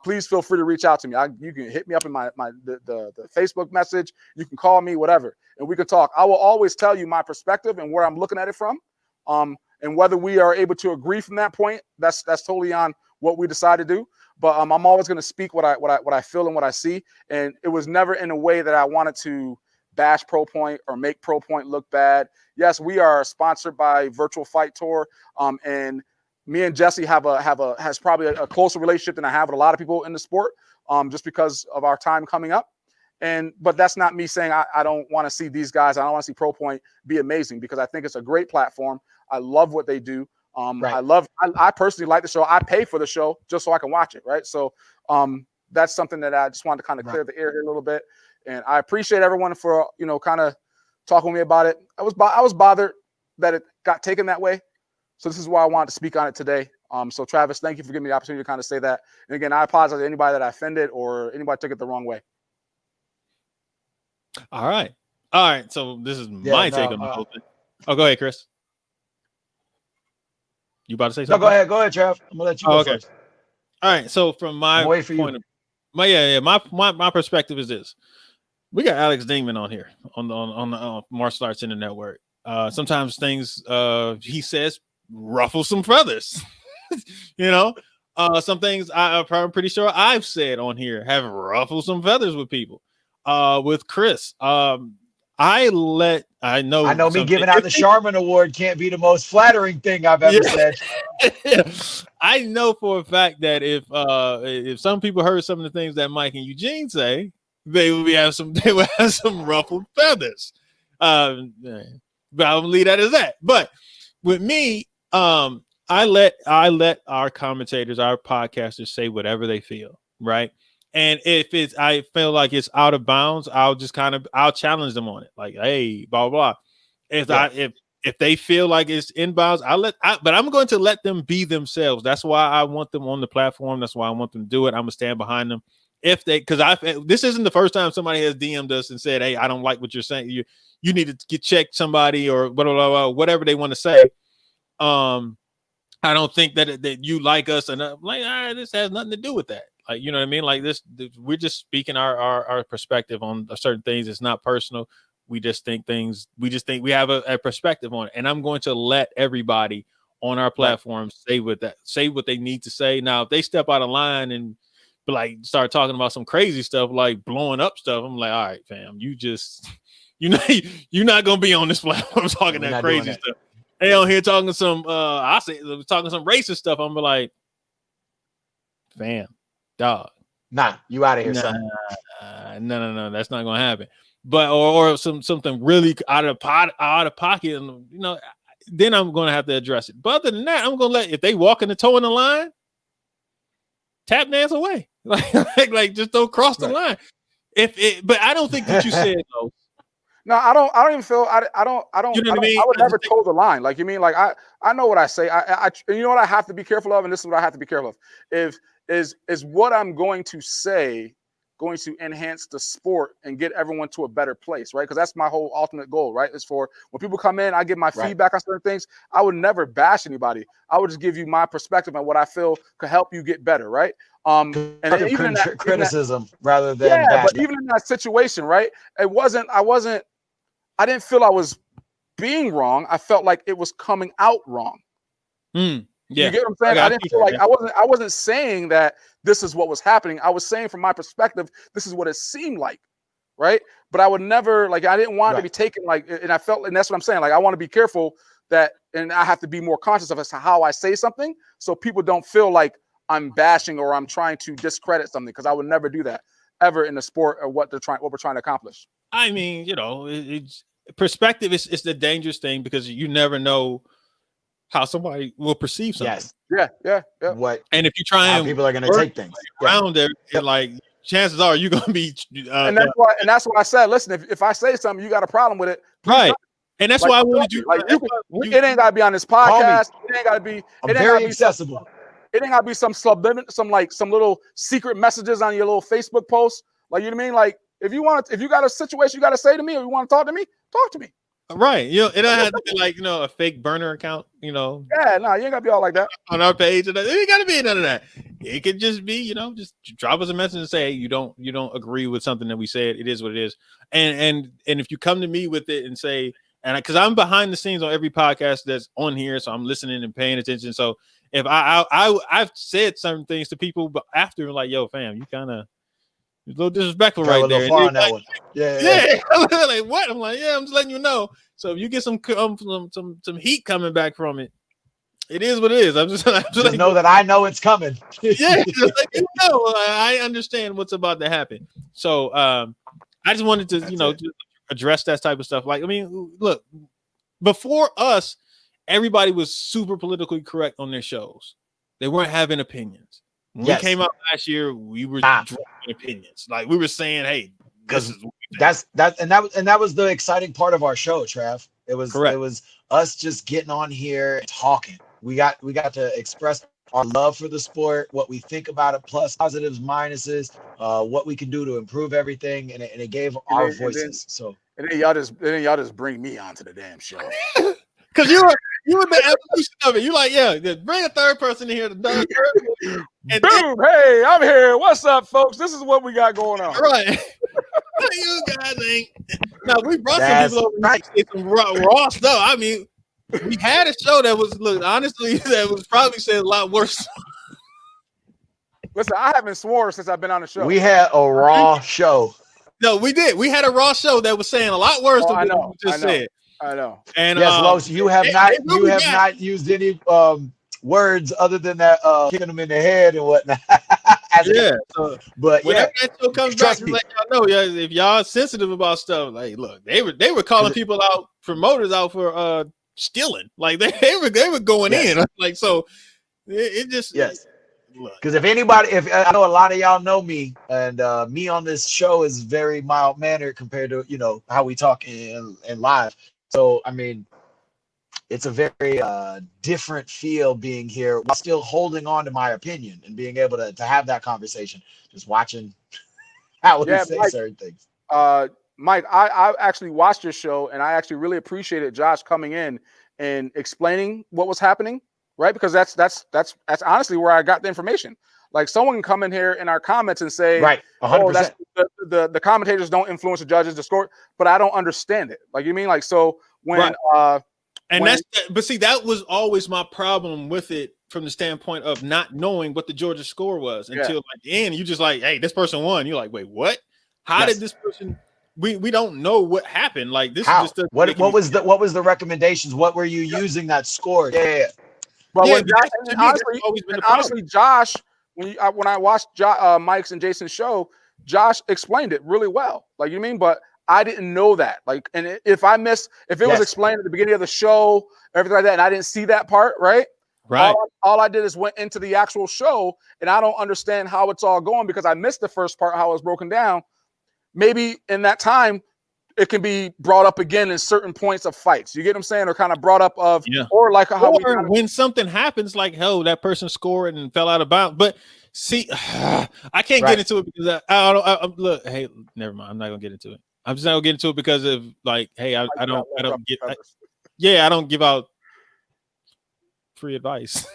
please feel free to reach out to me. You can hit me up in the Facebook message. You can call me, whatever, and we can talk. I will always tell you my perspective and where I'm looking at it from. And whether we are able to agree from that point, that's totally on what we decide to do. But I'm always going to speak what I feel and what I see. And it was never in a way that I wanted to bash Pro Point or make Pro Point look bad. Yes, we are sponsored by Virtual Fight Tour, and me and Jesse has probably a closer relationship than I have with a lot of people in the sport, just because of our time coming up. But that's not me saying I don't want to see these guys. I don't want to see Pro Point be amazing, because I think it's a great platform. I love what they do. I personally like the show. I pay for the show just so I can watch it. Right. So that's something that I just wanted to kind of clear the air here a little bit. And I appreciate everyone for, kind of talking with me about it. I was bothered that it got taken that way. So this is why I wanted to speak on it today. So Travis, thank you for giving me the opportunity to kind of say that. And again, I apologize to anybody that I offended or anybody took it the wrong way. All right. All right, so this is Yeah, my no, take on the whole thing. Oh, go ahead, Chris. You about to say No, something? go ahead, Trev. I'm gonna let you Oh, go okay. first. All right. So from I'm my waiting for point you. of my perspective is this: we got Alex Dingman on here on the martial arts in the network. Sometimes things he says ruffle some feathers. You know, some things I'm pretty sure I've said on here have ruffled some feathers with people. With Chris, I know I know me something. giving out the Charmin Award can't be the most flattering thing I've ever said. I know for a fact that if some people heard some of the things that Mike and Eugene say, they would have some ruffled feathers. But I'll leave that as that. But with me, I let our commentators, our podcasters say whatever they feel, right? And if I feel like it's out of bounds, I'll challenge them on it. Like, hey, blah blah. If they feel like it's inbounds, but I'm going to let them be themselves. That's why I want them on the platform. That's why I want them to do it. I'm gonna stand behind them. This isn't the first time somebody has DM'd us and said, hey, I don't like what you're saying. You need to check somebody or whatever they want to say. I don't think that you like us and this has nothing to do with that. Like, you know what I mean? Like this we're just speaking our perspective on certain things. It's not personal. We just think we have a perspective on it. And I'm going to let everybody on our platform say what they need to say. Now, if they step out of line and start talking about some crazy stuff, like blowing up stuff, I'm like, all right, fam, you're not gonna be on this platform talking that crazy stuff. They on here talking some talking some racist stuff. I'm like, fam, dog. Nah, you out of here, son. No, that's not gonna happen. But or something really out of pocket, and then I'm gonna have to address it. But other than that, I'm gonna if they walk in the toe in the line, tap dance away. like just don't cross the line. But I don't think that you said though. No, I don't even feel I don't You know what I mean? I would never toe the line. Like, you mean, like I know what I say. I you know what I have to be careful of, and this is what I have to be careful of. Is what I'm going to say going to enhance the sport and get everyone to a better place, right? Because that's my whole ultimate goal, right? Is for when people come in, I give my feedback on certain things. I would never bash anybody. I would just give you my perspective on what I feel could help you get better, right? And even in that, criticism rather than but even in that situation, right? I didn't feel I was being wrong. I felt like it was coming out wrong. Yeah. You get what I'm saying? I didn't feel like I wasn't saying that this is what was happening. I was saying from my perspective, this is what it seemed like, right? But I would never, I didn't want it to be taken and I felt, and that's what I'm saying. Like, I want to be careful that, and I have to be more conscious of how I say something so people don't feel like I'm bashing or I'm trying to discredit something, because I would never do that ever in the sport or what we're trying to accomplish. I mean, it's perspective is the dangerous thing, because you never know how somebody will perceive something. Yes. Yeah. What? And if you try how people are going to take things around there, chances are you're going to be. And that's why I said, listen, if I say something, you got a problem with it, right? And that's why I wanted you. It ain't got to be on this podcast. It ain't got to be. I'm very accessible. It ain't got to be some little secret messages on your little Facebook post. Like, you know what I mean? Like, if you got a situation you got to say to me, or you want to talk to me, talk to me. Right. It don't have to be like, a fake burner account, Yeah, no, you ain't gotta be all like that. On our page. It ain't gotta be none of that. It could just be, just drop us a message and say, hey, you don't agree with something that we said. It is what it is. And if you come to me with it and say, and because I'm behind the scenes on every podcast that's on here, so I'm listening and paying attention. So if I've said certain things to people, but after, like, yo, fam, you kind of a little disrespectful right there. On that one. Yeah. Like, what? I'm like, I'm just letting you know. So if you get some heat coming back from it, it is what it is. I'm just know that I know it's coming. Yeah, I understand what's about to happen. So I just wanted to, just address that type of stuff. Like, I mean, look, before us, everybody was super politically correct on their shows. They weren't having opinions. When we came out last year, we were dropping opinions. Like, we were saying, hey, this is that was the exciting part of our show, Trav. It was correct. It was us just getting on here and talking. We got to express our love for the sport, what we think about it, plus positives, minuses, what we can do to improve everything, and it gave our voices. And then y'all just bring me onto the damn show. Because you were the evolution of it. You like, yeah, just bring a third person in here. And boom, hey, I'm here. What's up, folks? This is what we got going on. Right. You guys ain't. Now, we brought some people over right. To say some raw stuff. I mean, we had a show that was, look, honestly, that was probably said a lot worse. Listen, I haven't sworn since I've been on the show. We had a raw show. No, we did. We had a raw show that was saying a lot worse than what you just said. I know. And yes, Los, you have not used any words other than that kicking them in the head and whatnot. Yeah. But whenever that show comes back, let y'all know, yeah, if y'all sensitive about stuff, like look, they were calling people out, promoters out for stealing. Like they were going in. Like so it just because if I know a lot of y'all know me, and me on this show is very mild mannered compared to how we talk in live. So I mean, it's a very different feel being here while still holding on to my opinion and being able to have that conversation. Just watching how we say certain things. Mike, I actually watched your show, and I actually really appreciated Josh coming in and explaining what was happening. Right, because that's honestly where I got the information. Like someone can come in here in our comments and say, right, 100%. The commentators don't influence the judges, the score, but I don't understand it. Like you mean like so when but see, that was always my problem with it from the standpoint of not knowing what the Georgia score was until like the end. You just like, hey, this person won. You're like, wait, what? How did this person? We don't know what happened. Like this is just what was the recommendations? What were you using that score? Yeah. But honestly, Josh, when I watched Mike's and Jason's show, Josh explained it really well. Like you mean, but I didn't know that. Like, and if it was explained at the beginning of the show, everything like that, and I didn't see that part, right? All I did is went into the actual show, and I don't understand how it's all going because I missed the first part, how it was broken down. Maybe in that time, it can be brought up again in certain points of fights. You get what I'm saying? Or kind of brought up or like how when something happens, like, hell, that person scored and fell out of bounds. But see, I can't get into it because I don't look, hey, never mind. I'm not gonna get into it. I'm just not gonna get into it because of like, hey, I don't give out free advice.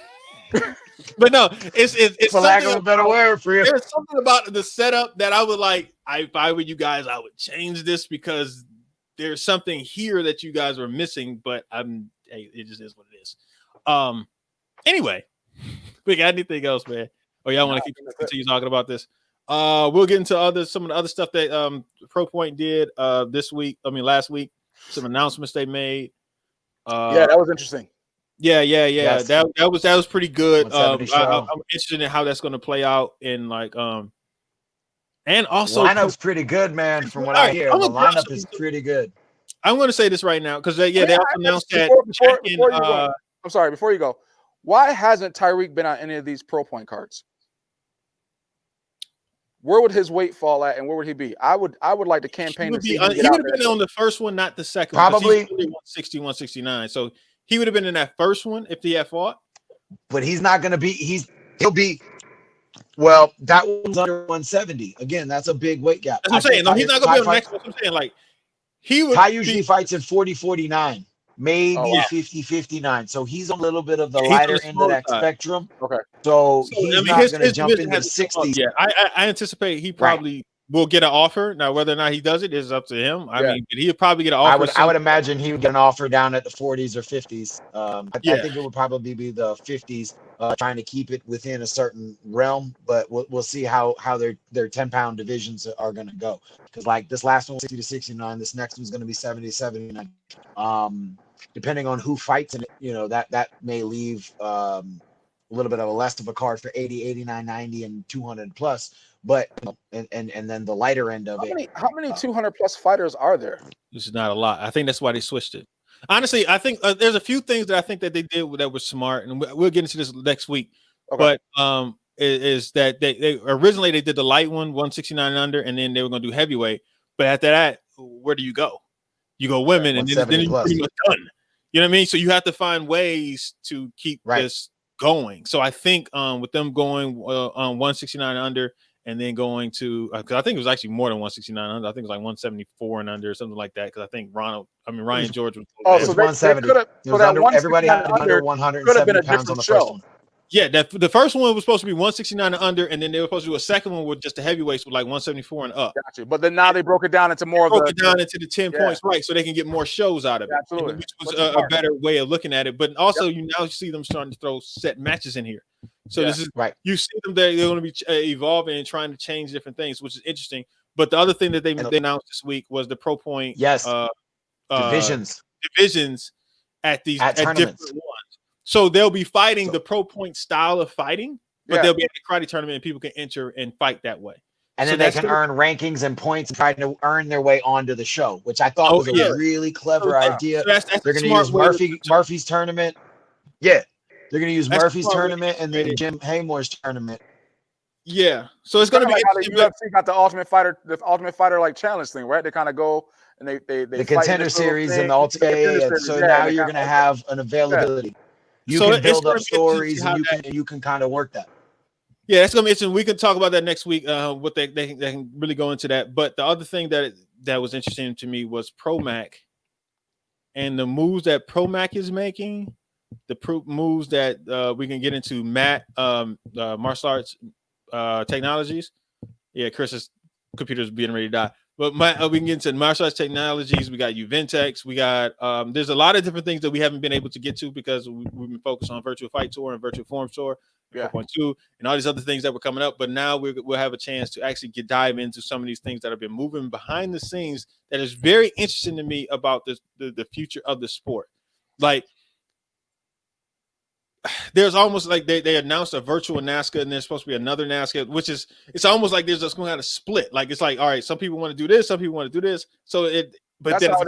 But no, it's for lack of a better word for you. There's something about the setup that I would like. If I were you guys, I would change this because there's something here that you guys are missing. But it just is what it is. Anyway, we got anything else, man? Oh, y'all want to continue talking about this? We'll get into some of the other stuff that Pro Point did last week. Some announcements they made. That was interesting. Yeah. Yes. That was pretty good. I'm interested in how that's going to play out in like and also lineup's pretty good, man. From what I hear, the lineup is pretty good. I'm going to say this right now because they also announced that. I'm sorry, before you go, why hasn't Tyreek been on any of these Pro Point cards? Where would his weight fall at, and where would he be? I would like to campaign to see. He would have been on the first one, not the second. Probably 160, 169. So he would have been in that first one if he had fought. But he's not going to be. He'll be. Well, that one's under 170. Again, that's a big weight gap. That's what I'm saying. No, he's not going to be on the next one. I'm saying like he would. Ty usually fights at 40-49, maybe 50-59. So he's a little bit of the lighter end of that spectrum. Okay. So he's not going to jump into the 60s. Yeah, I anticipate he probably will get an offer. Now, whether or not he does it is up to him. I mean, he'll probably get an offer. I would imagine he would get an offer down at the 40s or 50s. I think it would probably be the 50s, trying to keep it within a certain realm. But we'll see how their 10-pound divisions are going to go. Because like this last one was 60-69, this next one's going to be 70-79. Depending on who fights in it, that may leave a little bit of a less of a card for 80, 89, 90, and 200 plus. But and then the lighter end of it. How many 200 plus fighters are there? This is not a lot. I think that's why they switched it. Honestly, I think there's a few things that I think that they did that were smart, and we'll get into this next week. Okay. But is that they originally they did the light one, 169 and under, and then they were going to do heavyweight. But after that, where do you go? You go women, and then you're pretty much done. You know what I mean? So you have to find ways to keep this going. So I think with them going on 169 under and then going to because I think it was actually more than 169 under. I think it was like 174 and under or something like that. Because I think Ryan George was. Oh, It so was they 170. could have. It So was that under. Everybody had to be under could have been 170 a pounds on different the show. first one. Yeah, the first one was supposed to be 169 and under, and then they were supposed to do a second one with just the heavyweights with like 174 and up. Gotcha. But then now they broke it down into more of It down into the 10 points, right? So they can get more shows out of it. Absolutely. Which was a better way of looking at it. But also, you now see them starting to throw set matches in here. So this is right. You see them they're going to be evolving and trying to change different things, which is interesting. But the other thing that they announced this week was the Pro Point divisions at different ones. So they'll be fighting the Pro Point style of fighting, but they'll be at the karate tournament and people can enter and fight that way. And then they can earn rankings and points and try to earn their way onto the show, which I thought was a really clever idea. So they're going to use Murphy's tournament. Yeah. They're going to use Murphy's tournament and then Jim Haymore's tournament. Yeah. So it's going to be like how the UFC got the Ultimate Fighter like challenge thing, right? They kind of go and they the contender series and the ultimate. So now you're going to have an availability. You can build up stories and you can kind of work that. Yeah, that's gonna be interesting. We can talk about that next week. What they can really go into that. But the other thing that was interesting to me was Promac and the moves that Promac is making, the moves that we can get into Matt martial arts technologies. Yeah, Chris's computer's being ready to die. But we can get into martial arts technologies. We got Uventex. We got there's a lot of different things that we haven't been able to get to because we've been focused on Virtual Fight Tour and Virtual Form Tour, 4.2, and all these other things that were coming up. But now we'll have a chance to actually dive into some of these things that have been moving behind the scenes. That is very interesting to me about the future of the sport. Like, there's almost like they announced a virtual NASCAR and there's supposed to be another NASCAR, which is it's almost like there's just going to have a split. Like it's like, all right, some people want to do this, some people want to do this. So but then at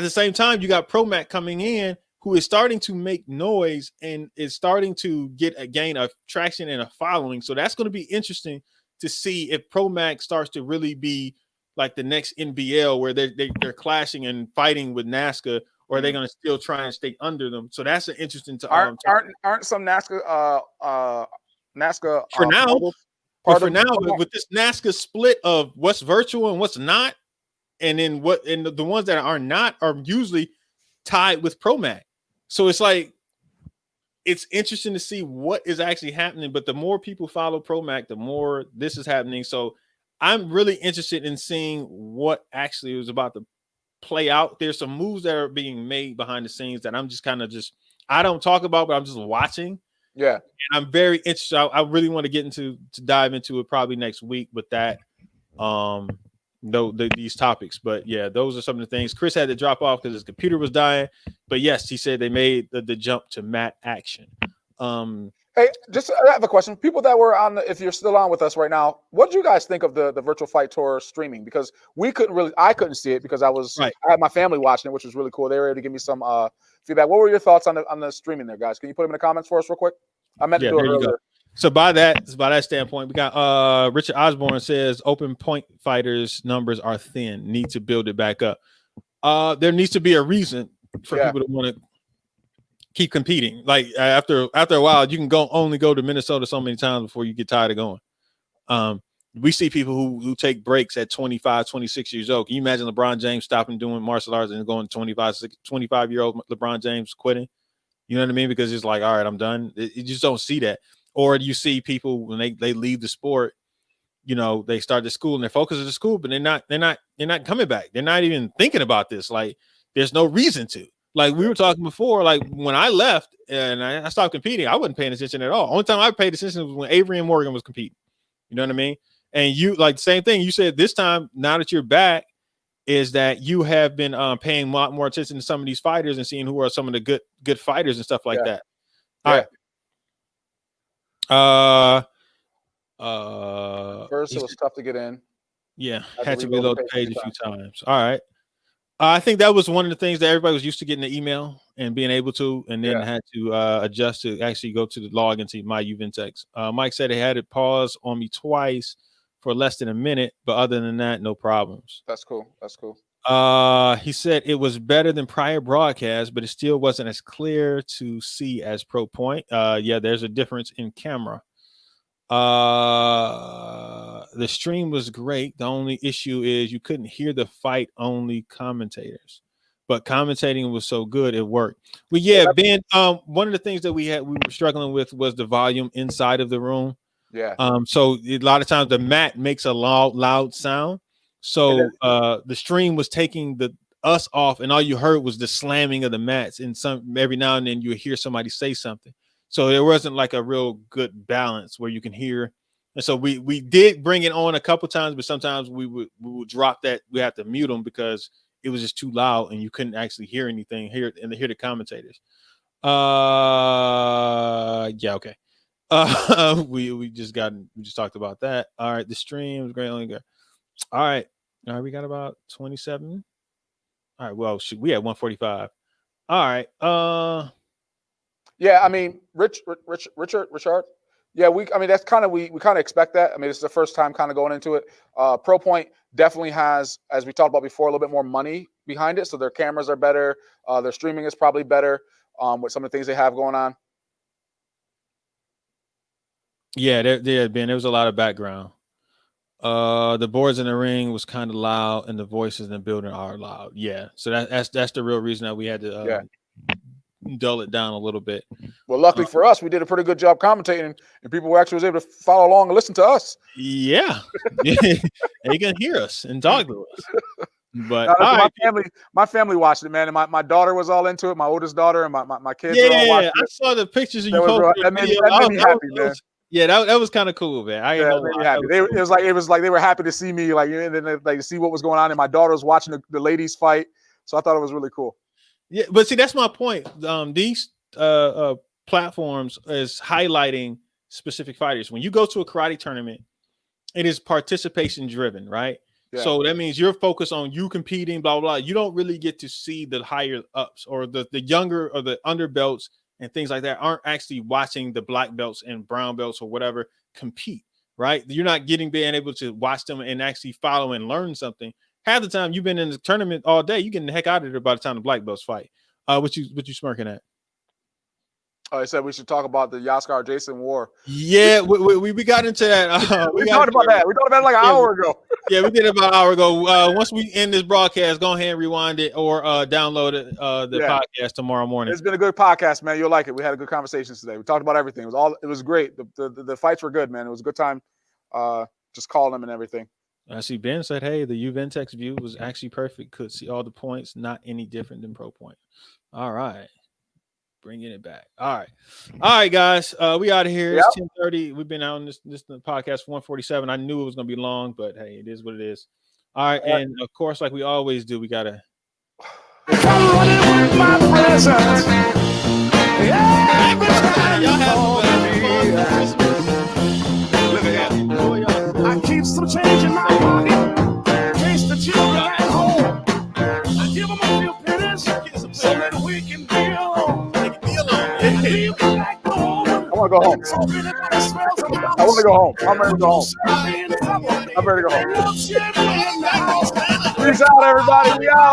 the same time, you got Promac coming in who is starting to make noise and is starting to gain a traction and a following. So that's going to be interesting to see if Promac starts to really be like the next NBL where they're clashing and fighting with NASCAR. Or are they going to still try and stay under them? So that's an interesting. Aren't some NASCAR for now? With this NASCAR split of what's virtual and what's not, and then the ones that are not are usually tied with Promac. So it's like it's interesting to see what is actually happening. But the more people follow Promac, the more this is happening. So I'm really interested in seeing what actually was about to play out. There's some moves that are being made behind the scenes that I'm just I don't talk about, but I'm just watching. Yeah. And I'm very interested. I really want to get to dive into it probably next week with that. These topics. But yeah, those are some of the things. Chris had to drop off because his computer was dying. But yes, he said they made the jump to mat action. Hey, I have a question. People that were on, if you're still on with us right now, what did you guys think of the Virtual Fight Tour streaming? Because I couldn't see it because I had my family watching it, which was really cool. They were able to give me some feedback. What were your thoughts on the streaming there, guys? Can you put them in the comments for us real quick? I meant to do it earlier. So by that standpoint, we got Richard Osborne says open point fighters numbers are thin. Need to build it back up. There needs to be a reason for people to want to keep competing. Like after a while, you can only go to Minnesota so many times before you get tired of going. We see people who take breaks at 25, 26 years old. Can you imagine LeBron James stopping doing martial arts and going 25-year-old LeBron James quitting? You know what I mean? Because it's like, all right, I'm done. You just don't see that. Or you see people when they leave the sport, you know, they start the school and they're focused on the school, but they're not coming back. They're not even thinking about this. Like there's no reason to. Like we were talking before, like when I left and I stopped competing, I wasn't paying attention at all. Only time I paid attention was when Avery and Morgan was competing. You know what I mean? And you like the same thing. You said this time, now that you're back, is that you have been paying a lot more attention to some of these fighters and seeing who are some of the good fighters and stuff like that. All right. First, it was tough to get in. Yeah, had to reload the page a few times. All right. I think that was one of the things that everybody was used to getting the email and being able to, and then had to adjust to actually go to the log into my Uventex. Mike said he had it pause on me twice for less than a minute, but other than that, no problems. That's cool. That's cool. He said it was better than prior broadcasts, but it still wasn't as clear to see as Pro Point. Yeah, there's a difference in camera. The stream was great. The only issue is you couldn't hear the fight only commentators, but commentating was so good it worked. Well, yeah, Ben. One of the things that we were struggling with was the volume inside of the room. Yeah. So a lot of times the mat makes a loud sound. So the stream was taking us off, and all you heard was the slamming of the mats. And every now and then you would hear somebody say something. So there wasn't like a real good balance where you can hear. And so we did bring it on a couple times, but sometimes we would drop that. We have to mute them because it was just too loud and you couldn't actually hear anything, hear the commentators. Yeah, okay. We just talked about that. All right, the stream was great. All right, we got about 27. All right, well, we had 145. All right. Yeah, I mean, Richard. Yeah, that's kind of we kind of expect that. I mean, it's the first time kind of going into it. Pro Point definitely has, as we talked about before, a little bit more money behind it, so their cameras are better. Their streaming is probably better with some of the things they have going on. Yeah, there was a lot of background. The boards in the ring was kind of loud, and the voices in the building are loud. Yeah, so that's the real reason that we had to dull it down a little bit. Well, luckily for us, we did a pretty good job commentating, and people were actually able to follow along and listen to us. Yeah, they can hear us and talk to us. But my family watched it, man, and my daughter was all into it. My oldest daughter and my kids. Yeah, were all watching I saw the pictures of you posted. That made me happy, man. Yeah, that was kind of cool, man. It made me happy. It was like they were happy to see me, like, and then like to see what was going on. And my daughter was watching the ladies fight, so I thought it was really cool. Yeah, but see, that's my point. These platforms is highlighting specific fighters. When you go to a karate tournament, it is participation driven, right? Yeah. So that means you're focused on you competing, blah, blah, blah. You don't really get to see the higher ups or the younger or the underbelts and things like that aren't actually watching the black belts and brown belts or whatever compete, right? You're not being able to watch them and actually follow and learn something. Half the time you've been in the tournament all day, you're getting the heck out of there by the time the black belts fight. What you smirking at? Oh, I said we should talk about the Yaskar Jason war. Yeah, we got into that. We talked about that. We talked about it like an hour ago. Yeah, we did it about an hour ago. Once we end this broadcast, go ahead and rewind it or download it, the podcast tomorrow morning. It's been a good podcast, man. You'll like it. We had a good conversation today. We talked about everything. It was great. The fights were good, man. It was a good time. Just calling them and everything. I see Ben said, hey, the Juventex view was actually perfect. Could see all the points, not any different than Pro Point. All right. Bringing it back. All right, guys. We out of here. It's 10:30. We've been out on this podcast for 147. I knew it was gonna be long, but hey, it is what it is. All right, and of course, like we always do, we gotta running with my presence. I keep some change in my pocket. Chase the children at home. I give them a few pennies so that we can be alone. I want to go home. I want to go home. I'm ready to go home. I'm ready to go home. Peace out, everybody. We out.